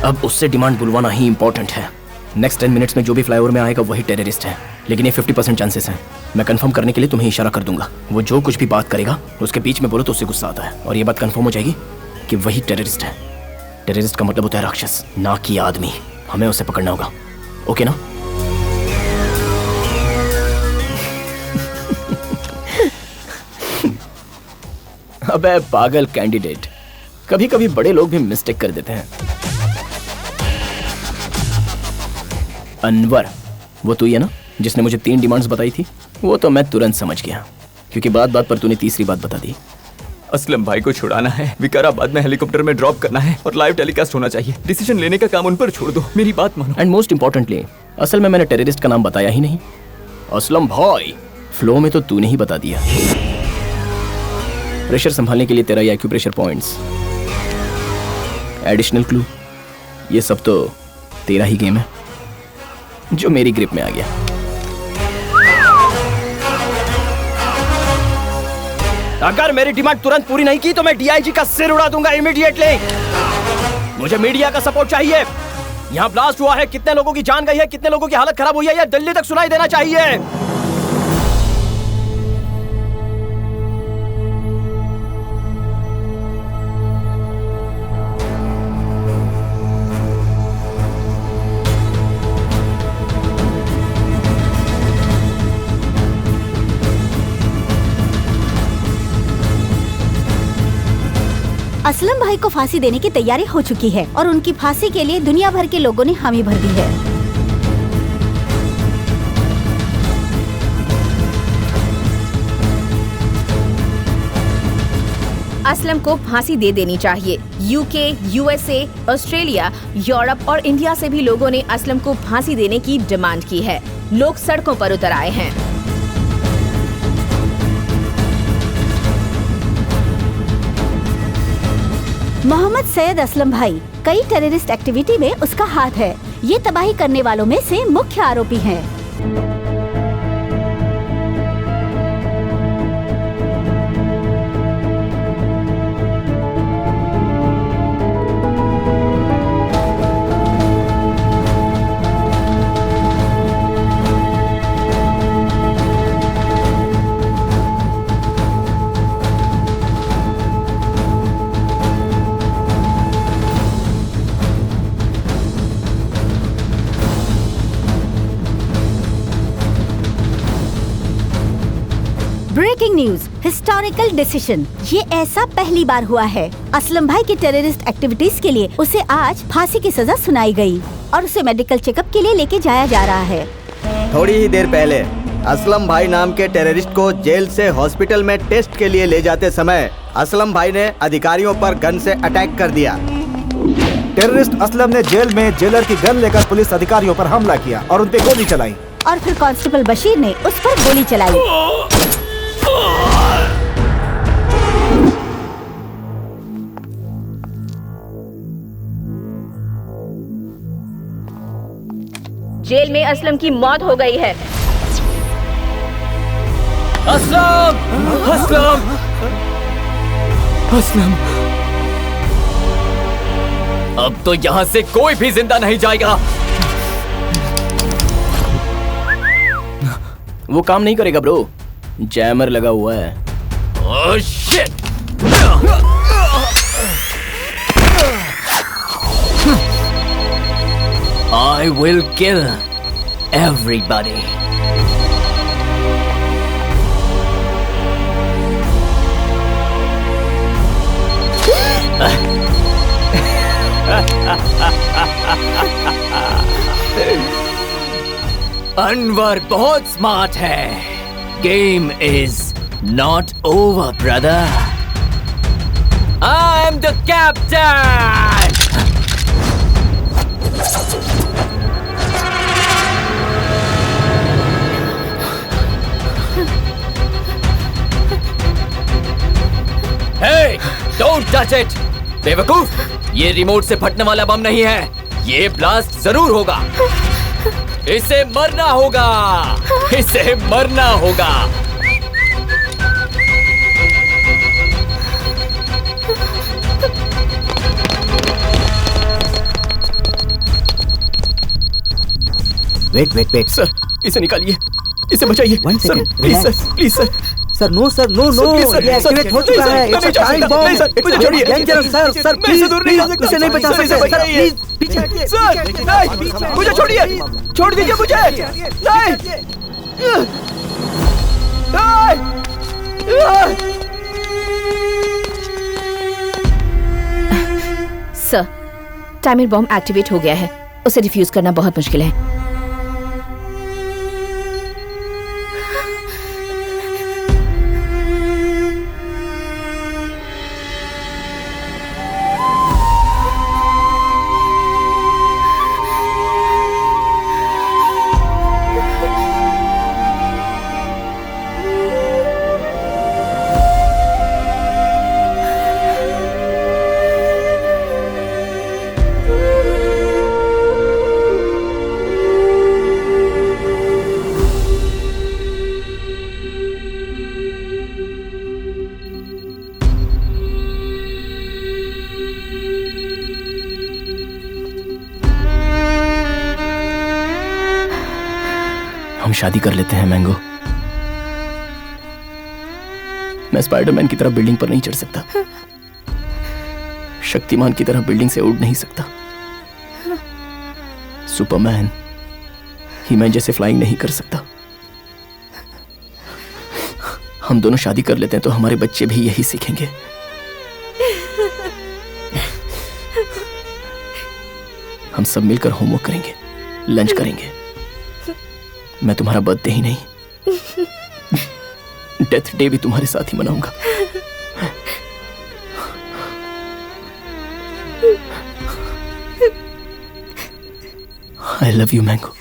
अब उससे डिमांड बुलवाना ही इंपॉर्टेंट है। नेक्स्ट 10 मिनट्स में जो भी फ्लाईओवर में आएगा वही टेररिस्ट है, लेकिन ये 50% चांसेस हैं। मैं कंफर्म करने के लिए तुम्हें इशारा कर दूंगा। वो जो कुछ भी बात करेगा उसके बीच में बोलो तो उससे गुस्सा आता है, और ये बात कंफर्म हो जाएगी कि वही टेररिस्ट है। टेररिस्ट का मतलब होता है राक्षस, ना कि आदमी। हमें उसे पकड़ना होगा, ओके ना? अबे पागल कैंडिडेट, कभी कभी बड़े लोग भी मिस्टेक कर देते हैं। अनवर, वो तू ही है ना जिसने मुझे 3 डिमांड्स बताई थी? वो तो मैं तुरंत समझ गया, क्योंकि बात बात पर तूने तीसरी बात बता दी। असलम भाई को छुड़ाना है, विकाराबाद में हेलीकॉप्टर में ड्रॉप करना है और लाइव टेलीकास्ट होना चाहिए। डिसीजन लेने का काम उन पर छोड़ दो, मेरी बात मानो। एंड मोस्ट इंपॉर्टेंटली, असल में मैंने टेररिस्ट का नाम बताया ही नहीं। असलम भाई, फ्लो में तो तूने ही बता दिया। प्रेशर संभालने के लिए तेरा ये एक्यूप्रेशर पॉइंट्स, एडिशनल क्लू, ये सब तो तेरा ही गेम है जो मेरी ग्रिप में आ गया। अगर मेरी डिमांड तुरंत पूरी नहीं की तो मैं डीआईजी का सिर उड़ा दूंगा इमीडिएटली। मुझे मीडिया का सपोर्ट चाहिए। यहाँ ब्लास्ट हुआ है, कितने लोगों की जान गई है, कितने लोगों की हालत खराब हुई है, यह दिल्ली तक सुनाई देना चाहिए। असलम भाई को फांसी देने की तैयारी हो चुकी है और उनकी फांसी के लिए दुनिया भर के लोगों ने हामी भर दी है। असलम को फांसी दे देनी चाहिए। यूके, यूएसए, ऑस्ट्रेलिया, यूरोप और इंडिया से भी लोगों ने असलम को फांसी देने की डिमांड की है। लोग सड़कों पर उतर आए हैं। मोहम्मद सैयद असलम भाई, कई टेररिस्ट एक्टिविटी में उसका हाथ है। ये तबाही करने वालों में से मुख्य आरोपी हैं। Breaking news, historical decision. ये ऐसा पहली बार हुआ है। असलम भाई की टेररिस्ट एक्टिविटीज के लिए उसे आज फांसी की सजा सुनाई गई और उसे मेडिकल चेकअप के लिए लेके जाया जा रहा है। थोड़ी ही देर पहले असलम भाई नाम के टेररिस्ट को जेल से हॉस्पिटल में टेस्ट के लिए ले जाते समय असलम भाई ने अधिकारियों पर गन से अटैक कर दिया। टेररिस्ट असलम ने जेल में जेलर की गन लेकर पुलिस अधिकारियों पर हमला किया और उन पे गोली चलाई। और फिर कांस्टेबल बशीर ने उस पर गोली चलाई। जेल में असलम की मौत हो गई है। असलम, असलम, असलम। अब तो यहाँ से कोई भी जिंदा नहीं जाएगा। वो काम नहीं करेगा ब्रो, जैमर लगा हुआ है। Oh shit! I will kill everybody. Anwar बहुत स्मार्ट है। Game is not over, brother. I'm the captain. Don't touch it. बेवकूफ, ये रिमोट से फटने वाला बम नहीं है, ये ब्लास्ट जरूर होगा। इसे मरना होगा, इसे मरना होगा। वेट वेट वेट सर, इसे निकालिए, इसे बचाइए। Sir please sir, please sir. Sir no sir, no no, ये एक्टिवेट हो चुका है। It's a time bomb. मुझे छोड़िए। डेंजरस सर, सर प्लीज दूर नहीं जा सकता। इसे नहीं बचा सकते सर, प्लीज पीछे हटिए। सर नहीं, मुझे छोड़िए, छोड़ दीजिए मुझे। नहीं। सर, टाइमर बॉम्ब एक्टिवेट हो गया है, उसे डिफ्यूज करना बहुत मुश्किल है। हम शादी कर लेते हैं मैंगो। मैं स्पाइडरमैन की तरह बिल्डिंग पर नहीं चढ़ सकता, शक्तिमान की तरह बिल्डिंग से उड़ नहीं सकता, सुपरमैन हीमैन जैसे फ्लाइंग नहीं कर सकता। हम दोनों शादी कर लेते हैं तो हमारे बच्चे भी यही सीखेंगे। हम सब मिलकर होमवर्क करेंगे, लंच करेंगे। मैं तुम्हारा बर्थडे ही नहीं, डेथ डे भी तुम्हारे साथ ही मनाऊंगा। I love you, Mango.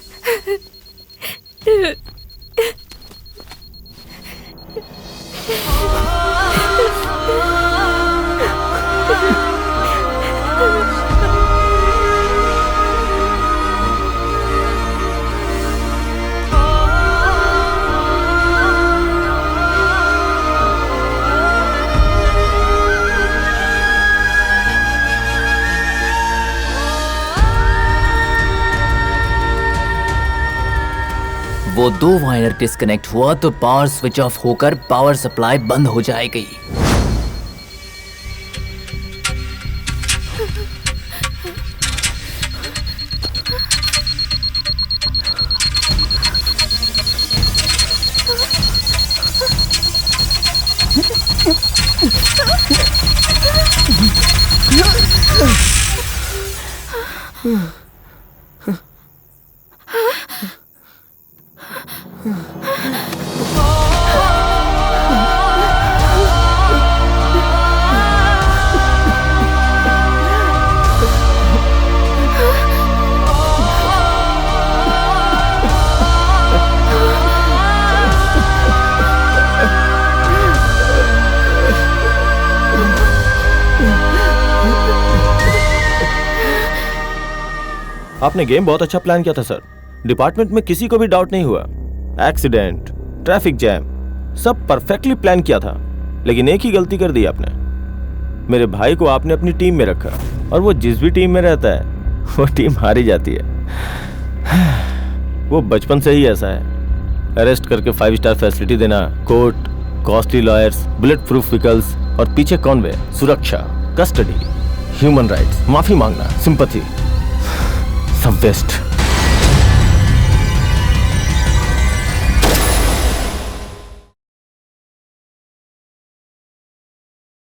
वो दो वायर डिस्कनेक्ट हुआ तो पावर स्विच ऑफ होकर पावर सप्लाई बंद हो जाएगी। आपने गेम बहुत अच्छा प्लान किया था सर। डिपार्टमेंट में किसी को भी डाउट नहीं हुआ। एक्सीडेंट, ट्रैफिक जैम, सब परफेक्टली प्लान किया था। लेकिन एक ही गलती कर दी आपने। मेरे भाई को आपने अपनी टीम में रखा और वो जिस भी टीम में रहता है वो टीम हारी जाती है। वो बचपन से ही ऐसा है। अरेस्ट करके 5 स्टार फैसिलिटी देना, court, costly lawyers, bullet proof vehicles और पीछे कॉन्वे, सुरक्षा, कस्टडी, ह्यूमन राइट्स, माफी मांगना, सिंपैथी, सब वेस्ट।